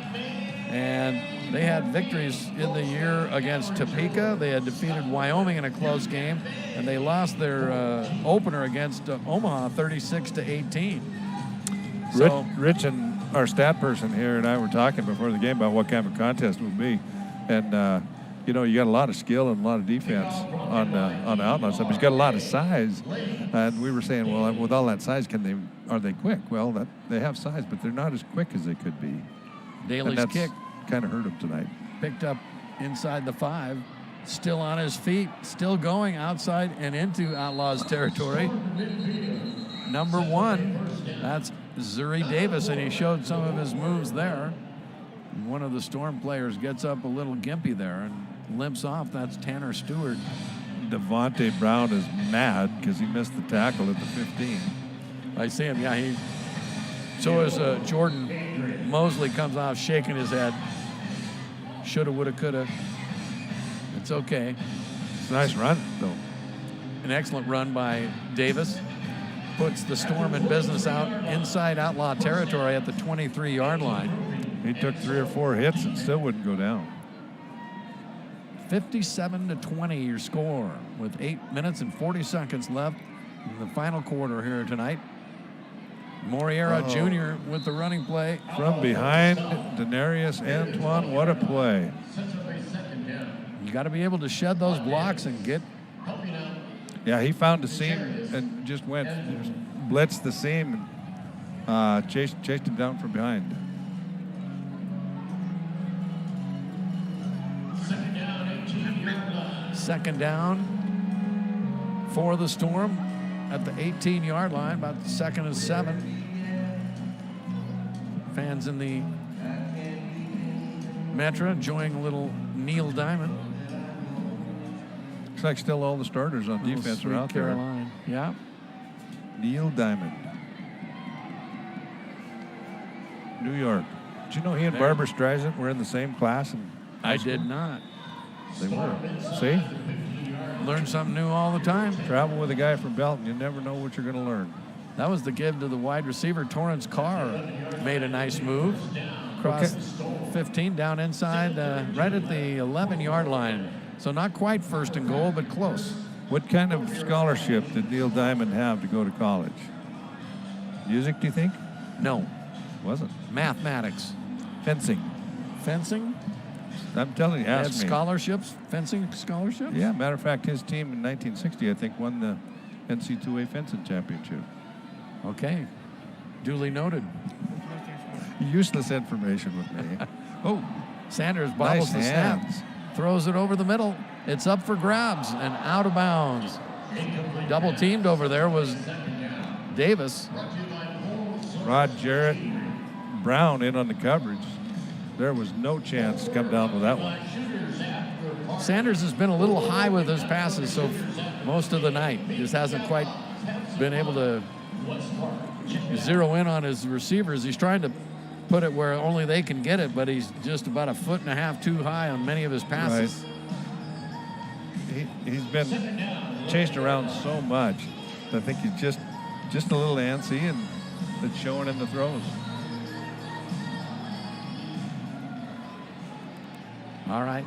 Speaker 2: And they had victories in the year against Topeka. They had defeated Wyoming in a close game, and they lost their opener against Omaha 36-18. So,
Speaker 1: Rich and our stat person here and I were talking before the game about what kind of a contest it would be, and you got a lot of skill and a lot of defense on the Outlaws. He's got a lot of size, and we were saying, well, with all that size, are they quick? Well, they have size, but they're not as quick as they could be.
Speaker 2: Daly's kick
Speaker 1: kind of hurt him tonight.
Speaker 2: Picked up inside the 5, still on his feet, still going outside and into Outlaws territory. Number 1, that's Zuri Davis, and he showed some of his moves there. And one of the Storm players gets up a little gimpy there and limps off. That's Tanner Stewart.
Speaker 1: Devontae Brown is mad because he missed the tackle at the 15.
Speaker 2: I see him, yeah. So is Jordan Mosley comes off shaking his head. Shoulda, woulda, coulda. It's okay.
Speaker 1: It's a nice run, though.
Speaker 2: An excellent run by Davis. Puts the Storm in business out inside Outlaw territory at the 23-yard line.
Speaker 1: He took 3 or 4 hits and still wouldn't go down.
Speaker 2: 57-20 your score with 8 minutes and 40 seconds left in the final quarter here tonight. Moriera Jr. with the running play.
Speaker 1: From behind, Denarius Antoine, what a play.
Speaker 2: You got to be able to shed those blocks and get.
Speaker 1: Yeah, he found the seam and just blitzed the seam and chased him down from behind.
Speaker 2: Second down for the Storm at the 18-yard line, about the 2nd and 7. Fans in the Metro enjoying a little Neil Diamond.
Speaker 1: Looks like still all the starters on defense are out there.
Speaker 2: Caroline. Yeah.
Speaker 1: Neil Diamond. New York. Did you know he and Barbara Streisand were in the same class?
Speaker 2: I did not.
Speaker 1: They were. See?
Speaker 2: Learn something new all the time.
Speaker 1: Travel with a guy from Belton. You never know what you're going to learn.
Speaker 2: That was the give to the wide receiver. Torrance Carr made a nice move. Crossed 15 down inside, right at the 11-yard line. So not quite first and goal, but close.
Speaker 1: What kind of scholarship did Neil Diamond have to go to college? Music, do you think?
Speaker 2: No.
Speaker 1: Wasn't.
Speaker 2: Mathematics.
Speaker 1: Fencing.
Speaker 2: Fencing?
Speaker 1: I'm telling you,
Speaker 2: They had
Speaker 1: ask me.
Speaker 2: scholarships, fencing scholarships?
Speaker 1: Yeah, matter of fact, his team in 1960, I think, won the NC2A fencing championship.
Speaker 2: Okay. Duly noted.
Speaker 1: Useless information with me. Oh,
Speaker 2: Sanders bobbles
Speaker 1: nice
Speaker 2: the snap.
Speaker 1: hands.
Speaker 2: Throws it over the middle. It's up for grabs and out of bounds. Double teamed over there was Davis.
Speaker 1: Rod Jarrett Brown in on the coverage. There was no chance to come down with that one.
Speaker 2: Sanders has been a little high with his passes so most of the night. Just hasn't quite been able to zero in on his receivers. He's trying to put it where only they can get it, but he's just about 1.5 feet too high on many of his passes.
Speaker 1: Right. He's been chased around so much. I think he's just a little antsy, and it's showing in the throws.
Speaker 2: All right.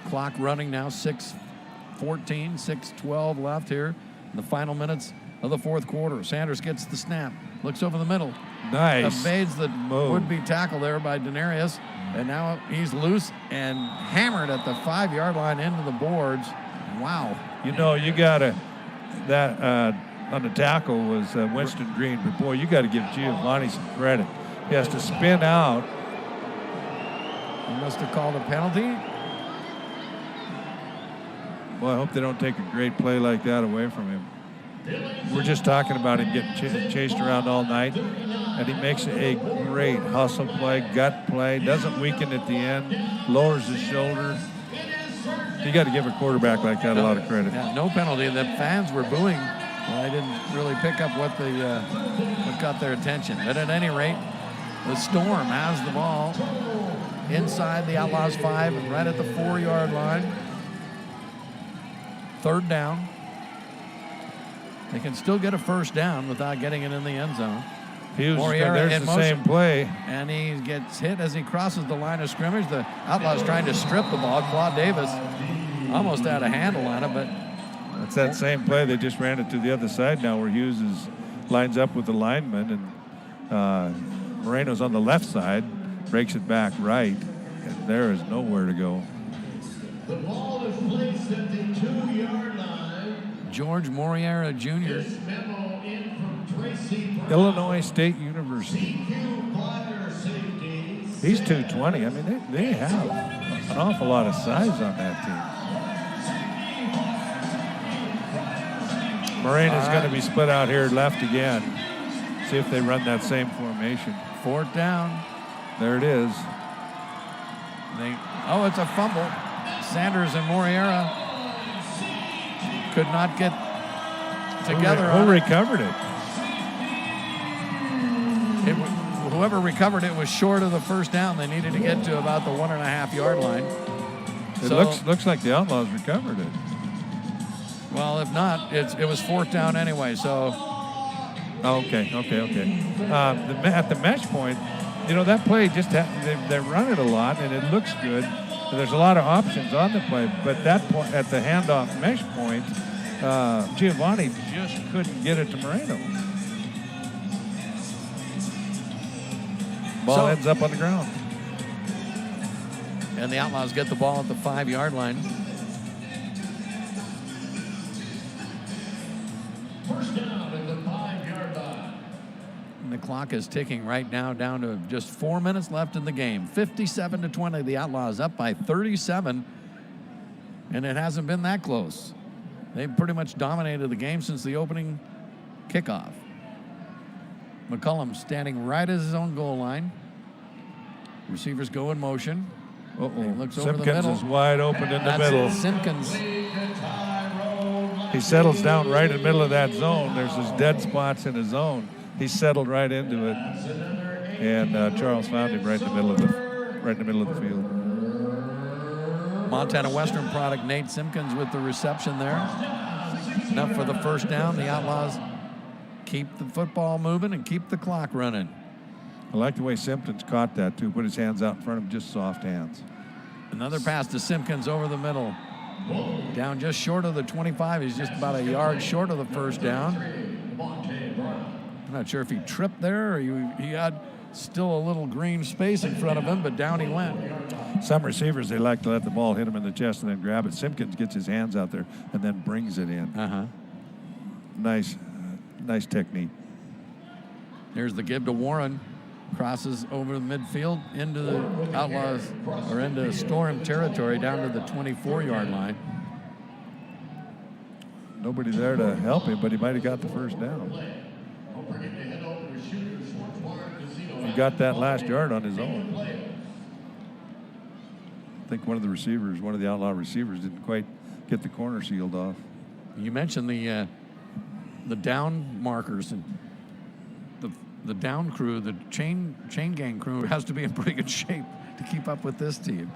Speaker 2: Clock running now, 6:14, 6:12 left here in the final minutes of the fourth quarter. Sanders gets the snap, looks over the middle.
Speaker 1: Nice.
Speaker 2: Evades the
Speaker 1: move.
Speaker 2: would-be tackle there by Denarius. And now he's loose and hammered at the 5-yard line into the boards. Wow.
Speaker 1: You know, you got to, on the tackle was Winston Green, but boy, you got to give Giovanni some credit. He has to spin out.
Speaker 2: He must have called a penalty.
Speaker 1: Boy, I hope they don't take a great play like that away from him. We're just talking about him getting chased around all night, and he makes a great hustle play, gut play, doesn't weaken at the end, lowers his shoulder. You got to give a quarterback like that a lot of credit.
Speaker 2: Yeah, no penalty. The fans were booing. Well, I didn't really pick up what got their attention. But at any rate, the Storm has the ball inside the Outlaws 5, right at the 4-yard line. Third down. They can still get a first down without getting it in the end zone.
Speaker 1: There's
Speaker 2: in
Speaker 1: the
Speaker 2: motion.
Speaker 1: same play.
Speaker 2: And he gets hit as he crosses the line of scrimmage. The Outlaws trying to strip the ball. Claude Davis almost had a handle on it, but
Speaker 1: It's that same play. They just ran it to the other side now where Hughes lines up with the lineman, and Moreno's on the left side, breaks it back right, and there is nowhere to go.
Speaker 6: The ball is placed at the 2-yard line.
Speaker 2: George Moriera Jr.
Speaker 6: This memo in from Tracy Brown.
Speaker 1: Illinois State University.
Speaker 6: DQ Glider safety.
Speaker 1: He's 220. I mean, they have an awful lot of size on that team. Moreno's going to be split out here left again. See if they run that same formation.
Speaker 2: Fourth down.
Speaker 1: There it is.
Speaker 2: It's a fumble. Sanders and Moriera could not get together.
Speaker 1: Who recovered it?
Speaker 2: Whoever recovered it was short of the first down. They needed to get to about the 1.5-yard line.
Speaker 1: It looks like the Outlaws recovered it.
Speaker 2: Well, if not, it was fourth down anyway. So.
Speaker 1: Okay. At the match point, that play just they run it a lot and it looks good. There's a lot of options on the play, but that point, at the handoff mesh point, Giovanni just couldn't get it to Moreno. Ball ends up on the ground.
Speaker 2: And the Outlaws get the ball at the 5-yard line.
Speaker 6: First down at the 5-yard line.
Speaker 2: And the clock is ticking right now down to just 4 minutes left in the game. 57-20. The Outlaws up by 37. And it hasn't been that close. They've pretty much dominated the game since the opening kickoff. McCullum standing right at his own goal line. Receivers go in motion.
Speaker 1: Uh-oh.
Speaker 2: He looks over the
Speaker 1: Simpkins
Speaker 2: middle.
Speaker 1: is wide open in the
Speaker 2: That's
Speaker 1: middle.
Speaker 2: Simpkins.
Speaker 1: He settles down right in the middle of that zone. There's his dead spots in his zone. He settled right into it, and Charles found him right in the middle of the field.
Speaker 2: Montana Western product Nate Simpkins with the reception there. Enough for the first down. The Outlaws keep the football moving and keep the clock running.
Speaker 1: I like the way Simpkins caught that, too. Put his hands out in front of him, just soft hands.
Speaker 2: Another pass to Simpkins over the middle. Down just short of the 25. He's just about a yard short of the first down. I'm not sure if he tripped there or he had still a little green space in front of him, but down he went.
Speaker 1: Some receivers, they like to let the ball hit him in the chest and then grab it. Simpkins gets his hands out there and then brings it in. Nice technique.
Speaker 2: Here's the give to Warren. Crosses over the midfield into the Outlaws, or into Storm territory down to the 24-yard line.
Speaker 1: Nobody there to help him, but he might have got the first down. He got that last yard on his own. I think one of the Outlaw receivers didn't quite get the corner sealed off.
Speaker 2: You mentioned the down markers, and the down crew, the chain gang crew has to be in pretty good shape to keep up with this team.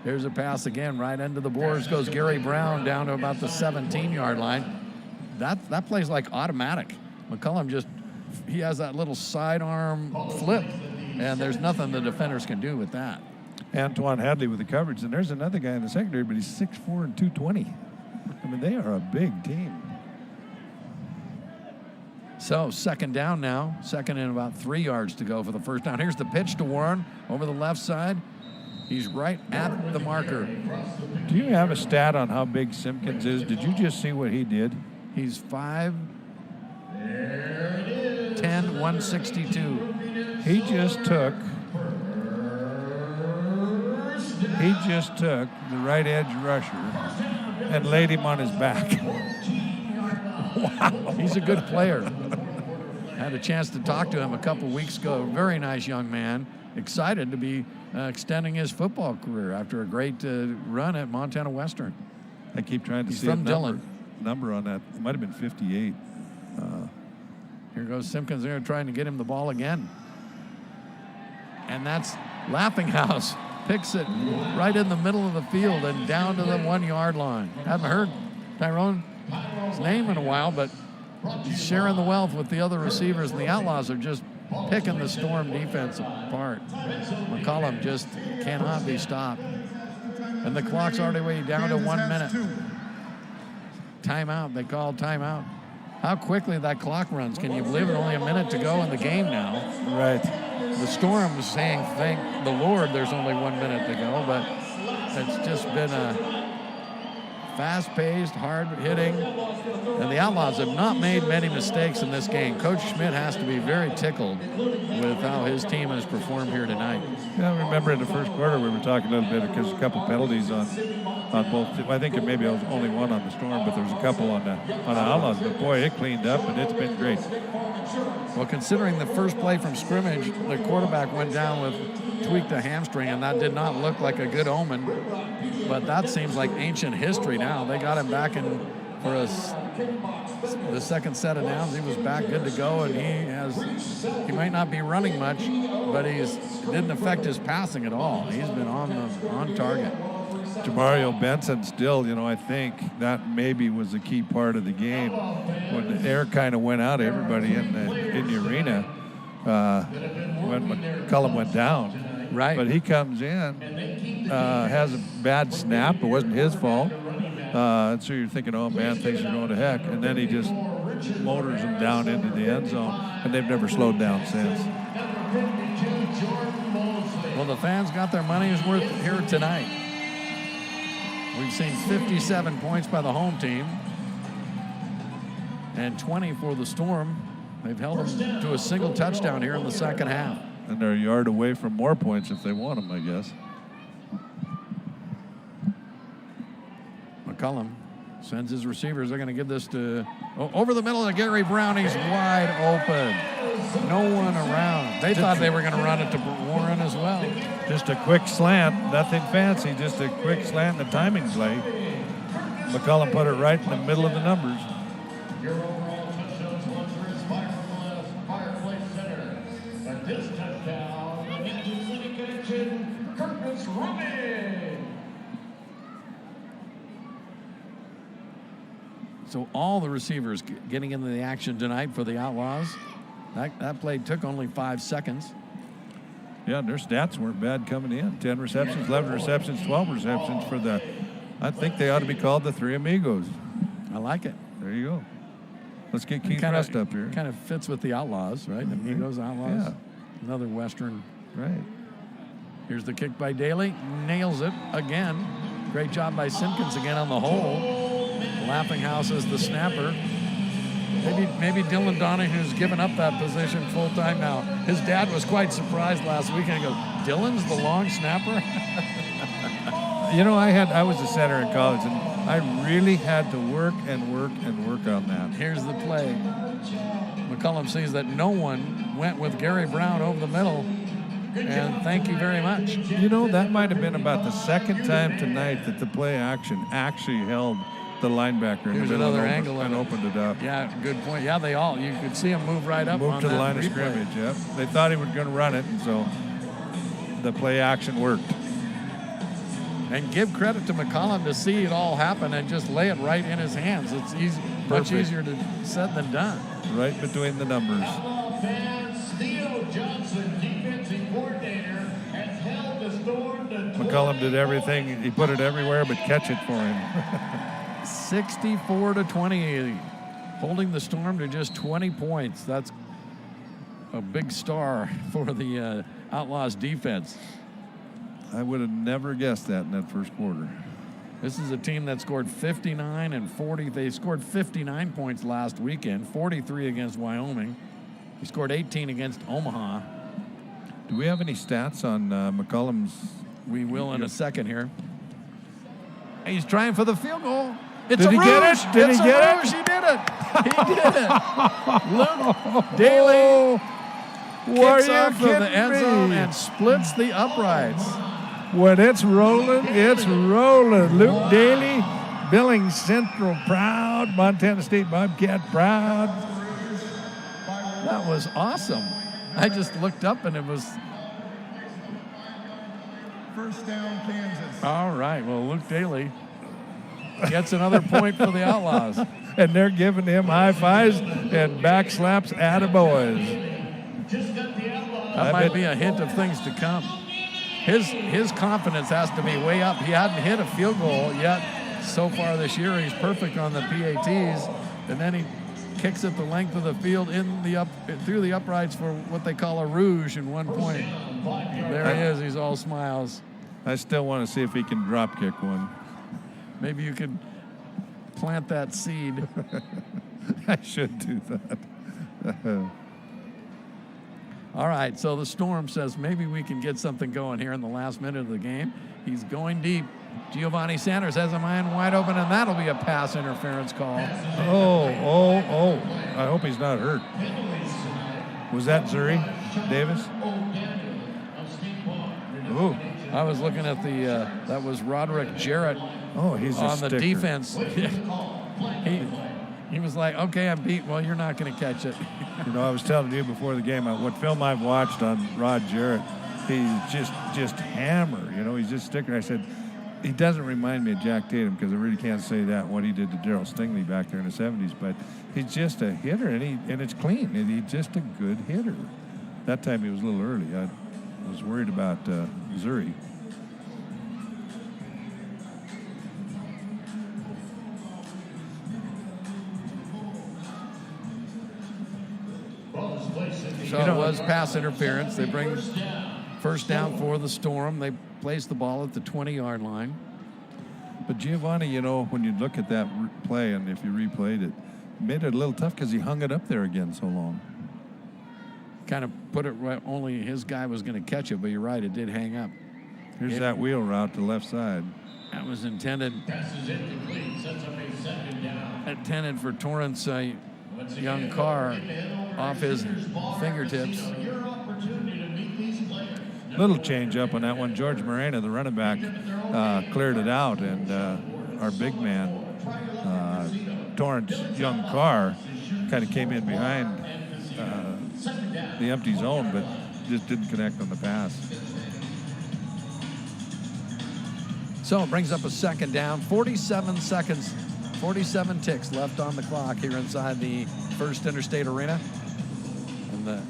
Speaker 2: There's a pass again, right into the boards goes Gary Brown down to about the 17-yard line. That plays like automatic. McCullum he has that little sidearm flip, and there's nothing the defenders can do with that.
Speaker 1: Antoine Hadley with the coverage, and there's another guy in the secondary, but he's 6'4" and 220. I mean, they are a big team.
Speaker 2: So second down now. Second and about 3 yards to go for the first down. Here's the pitch to Warren over the left side. He's right at the marker.
Speaker 1: Do you have a stat on how big Simpkins is? Did you just see what he did?
Speaker 2: He's 5'10", 162.
Speaker 1: He just took the right edge rusher and laid him on his back.
Speaker 2: Wow. He's a good player. Had a chance to talk to him a couple weeks ago. Very nice young man. Excited to be extending his football career after a great run at Montana Western.
Speaker 1: I keep trying to see
Speaker 2: from
Speaker 1: a
Speaker 2: Dillon.
Speaker 1: number on that. It might have been 58.
Speaker 2: Here goes Simpkins there trying to get him the ball again. And that's Laughing House. Picks it right in the middle of the field and down to the 1 yard line. Haven't heard Tyrone's name in a while, but he's sharing the wealth with the other receivers, and the Outlaws are just picking the Storm defense apart. McCullum just cannot be stopped. And the clock's already way down to 1 minute. Timeout. They called timeout. How quickly that clock runs. Can you believe it? Only a minute to go in the game now.
Speaker 1: Right.
Speaker 2: The Storm is saying, thank the Lord, there's only 1 minute to go, but it's just been a fast-paced, hard-hitting, and the Outlaws have not made many mistakes in this game. Coach Schmidt has to be very tickled with how his team has performed here tonight.
Speaker 1: Yeah, I remember in the first quarter we were talking a little bit because a couple penalties on both. I think maybe it was only one on the Storm, but there was a couple on the Outlaws. But boy, it cleaned up and it's been great.
Speaker 2: Well, considering the first play from scrimmage, the quarterback went down with tweaked a hamstring, and that did not look like a good omen. But that seems like ancient history now. They got him back in for the second set of downs. He was back good to go, and he might not be running much, but it didn't affect his passing at all. He's been on target.
Speaker 1: Jamario Benson still, I think that maybe was a key part of the game. When the air kind of went out, everybody in the arena, when McCullum went down,
Speaker 2: Right.
Speaker 1: But he comes in, has a bad snap. It wasn't his fault. So you're thinking, oh, man, things are going to heck. And then he just motors them down into the end zone, and they've never slowed down since.
Speaker 2: Well, the fans got their money's worth here tonight. We've seen 57 points by the home team and 20 for the Storm. They've held them to a single touchdown here in the second half.
Speaker 1: And they're a yard away from more points if they want them, I guess.
Speaker 2: McCullum sends his receivers. They're going to give this to over the middle of Gary Brown. He's wide open. No one around. They thought they were going to run it to Warren as well.
Speaker 1: Just a quick slant, nothing fancy, just a quick slant and a timing play. McCullum put it right in the middle of the numbers.
Speaker 6: Your overall touchdown sponsor is Fireplace Center. But this touchdown, the Kansas City Connection, Curtis Robbie.
Speaker 2: So all the receivers getting into the action tonight for the Outlaws. That play took only 5 seconds.
Speaker 1: Yeah, their stats weren't bad coming in. 10 receptions, 11 receptions, 12 receptions for the, I think they ought to be called the Three Amigos.
Speaker 2: I like it.
Speaker 1: There you go. Let's get Keith Rust up here.
Speaker 2: Kind of fits with the Outlaws, right? Amigos, Outlaws.
Speaker 1: Yeah.
Speaker 2: Another Western.
Speaker 1: Right.
Speaker 2: Here's the kick by Daly. Nails it again. Great job by Simpkins again on the hole. Laughing House is the snapper. Maybe Dylan Donahue's given up that position full time now. His dad was quite surprised last weekend. He goes, Dylan's the long snapper?
Speaker 1: You know, I was a center in college, and I really had to work on that.
Speaker 2: Here's the play. McCullum sees that no one went with Gary Brown over the middle, and thank you very much.
Speaker 1: You know, that might have been about the second time tonight that the play action actually held the linebacker in
Speaker 2: Here's
Speaker 1: the middle
Speaker 2: another
Speaker 1: and
Speaker 2: angle
Speaker 1: and opened it up.
Speaker 2: Yeah, good point. Yeah, you could see him move right up.
Speaker 1: Moved to the
Speaker 2: that
Speaker 1: line of
Speaker 2: replay.
Speaker 1: scrimmage, yep. They thought he was going to run it, and so the play action worked.
Speaker 2: And give credit to McCullum to see it all happen and just lay it right in his hands. It's easy, much easier to said than done.
Speaker 1: Right between the numbers.
Speaker 6: Theo Johnson, defensive coordinator, has held the Storm to
Speaker 1: McCullum did everything. He put it everywhere but catch it for him.
Speaker 2: 64-20, holding the Storm to just 20 points. That's a big star for the Outlaws defense.
Speaker 1: I would have never guessed that in that first quarter.
Speaker 2: This is a team that scored 59 and 40. They scored 59 points last weekend, 43 against Wyoming. They scored 18 against Omaha.
Speaker 1: Do we have any stats on McCullum's?
Speaker 2: We will in a second here. He's trying for the field goal. It's
Speaker 1: Did
Speaker 2: a
Speaker 1: he
Speaker 2: rouge.
Speaker 1: get it? Did he get it?
Speaker 2: He did it. He did it. Luke Daly kicks off of the end zone and splits the uprights.
Speaker 1: When it's rolling, it's rolling. Luke Daly, Billings Central proud, Montana State Bobcat proud.
Speaker 2: That was awesome. I just looked up and it was...
Speaker 4: First down, Kansas.
Speaker 2: All right, well, Luke Daly gets another point for the Outlaws.
Speaker 1: And they're giving him high fives and back slaps, attaboys.
Speaker 2: That might be a hint of things to come. His confidence has to be way up. He hadn't hit a field goal yet so far this year. He's perfect on the PATs, and then he kicks it the length of the field through the uprights for what they call a rouge in 1 point. There he is. He's all smiles.
Speaker 1: I still want to see if he can drop kick one.
Speaker 2: Maybe you could plant that seed.
Speaker 1: I should do that.
Speaker 2: All right, so the Storm says maybe we can get something going here in the last minute of the game. He's going deep. Giovanni Sanders has a man wide open, and that'll be a pass interference call.
Speaker 1: Oh. I hope he's not hurt. Was that Zuri Davis? Ooh.
Speaker 2: I was looking at that was Roderick Jarrett
Speaker 1: He's
Speaker 2: on
Speaker 1: a
Speaker 2: the
Speaker 1: sticker.
Speaker 2: defense. He was like, okay, I'm beat. Well, you're not going to catch it.
Speaker 1: You know, I was telling you before the game, what film I've watched on Rod Jarrett, he's just hammer. You know, he's just sticker. I said, he doesn't remind me of Jack Tatum because I really can't say that, what he did to Darryl Stingley back there in the 70s. But he's just a hitter, and it's clean. And he's just a good hitter. That time he was a little early. was worried about Missouri.
Speaker 2: So it was pass interference. They bring first down for the Storm. They place the ball at the 20-yard line.
Speaker 1: But Giovanni, you know, when you look at that play and if you replayed it, made it a little tough because he hung it up there again so long.
Speaker 2: Kind of put it right, only his guy was going to catch it, but you're right, it did hang up.
Speaker 1: Here's that wheel route to the left side.
Speaker 2: That was intended for Torrance Young Carr off his fingertips.
Speaker 1: Little change up on that one. George Moreno, the running back, cleared it out, and our big man, Torrance Young Carr, kind of came in behind the empty zone, but just didn't connect on the pass.
Speaker 2: So it brings up a second down, 47 seconds, 47 ticks left on the clock here inside the First Interstate Arena. And the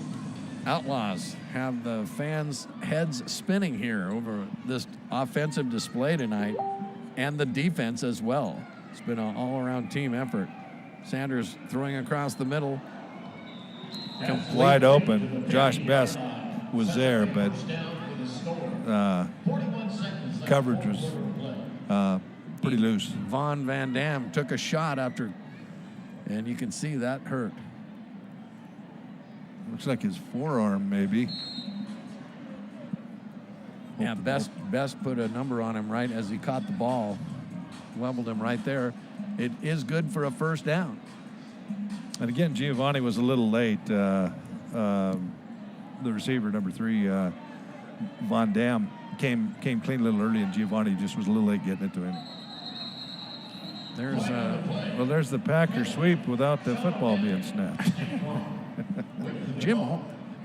Speaker 2: Outlaws have the fans' heads spinning here over this offensive display tonight and the defense as well. It's been an all-around team effort. Sanders throwing across the middle. Complete.
Speaker 1: Wide open. Josh Best was there, but coverage was pretty loose.
Speaker 2: Vaughn Van Dam took a shot after, and you can see that hurt.
Speaker 1: Looks like his forearm, maybe.
Speaker 2: Yeah, Best put a number on him right as he caught the ball. Leveled him right there. It is good for a first down.
Speaker 1: And again, Giovanni was a little late. The receiver, number 3, Von Dam, came clean a little early, and Giovanni just was a little late getting it to him. There's the Packer sweep without the football being snapped.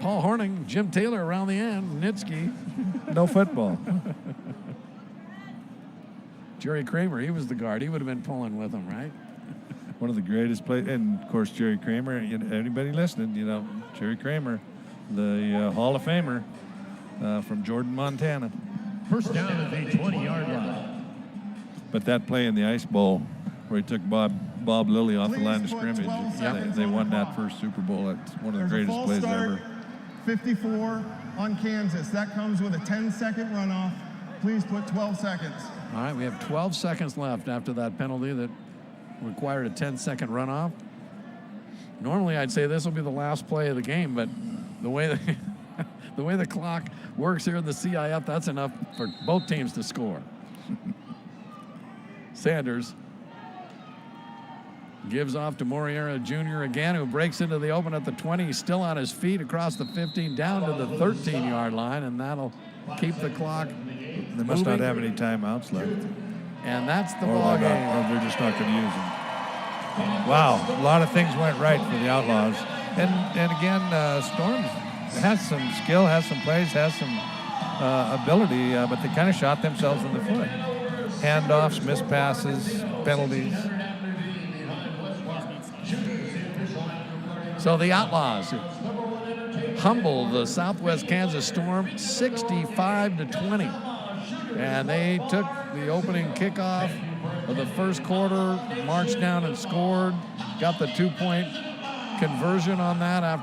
Speaker 2: Paul Horning, Jim Taylor around the end, Nitsky.
Speaker 1: No football.
Speaker 2: Jerry Kramer, he was the guard. He would have been pulling with him, right?
Speaker 1: One of the greatest players, and of course Jerry Kramer. Anybody listening, Jerry Kramer, the Hall of Famer from Jordan, Montana.
Speaker 6: First down at the 20-yard line.
Speaker 1: But that play in the Ice Bowl, where he took Bob Lilly off the line of scrimmage, they won that first Super Bowl. That's one of the greatest plays ever.
Speaker 4: 54 on Kansas. That comes with a 10-second runoff. Please put 12 seconds.
Speaker 2: All right, we have 12 seconds left after that penalty that required a 10-second runoff. Normally, I'd say this will be the last play of the game, but the way the clock works here in the CIF, that's enough for both teams to score. Sanders gives off to Moriera Jr. again, who breaks into the open at the 20. He's still on his feet across the 15 down to the 13-yard line, and that'll keep the clock
Speaker 1: They must not have any timeouts left.
Speaker 2: And that's the ball game.
Speaker 1: Or they're just not going to use them. Wow, a lot of things went right for the Outlaws. And again, Storm has some skill, has some plays, has some ability, but they kind of shot themselves in the foot. Handoffs, missed passes, penalties.
Speaker 2: So the Outlaws humble the Southwest Kansas Storm 65-20. And they took the opening kickoff of the first quarter, marched down and scored, got the 2-point conversion on that after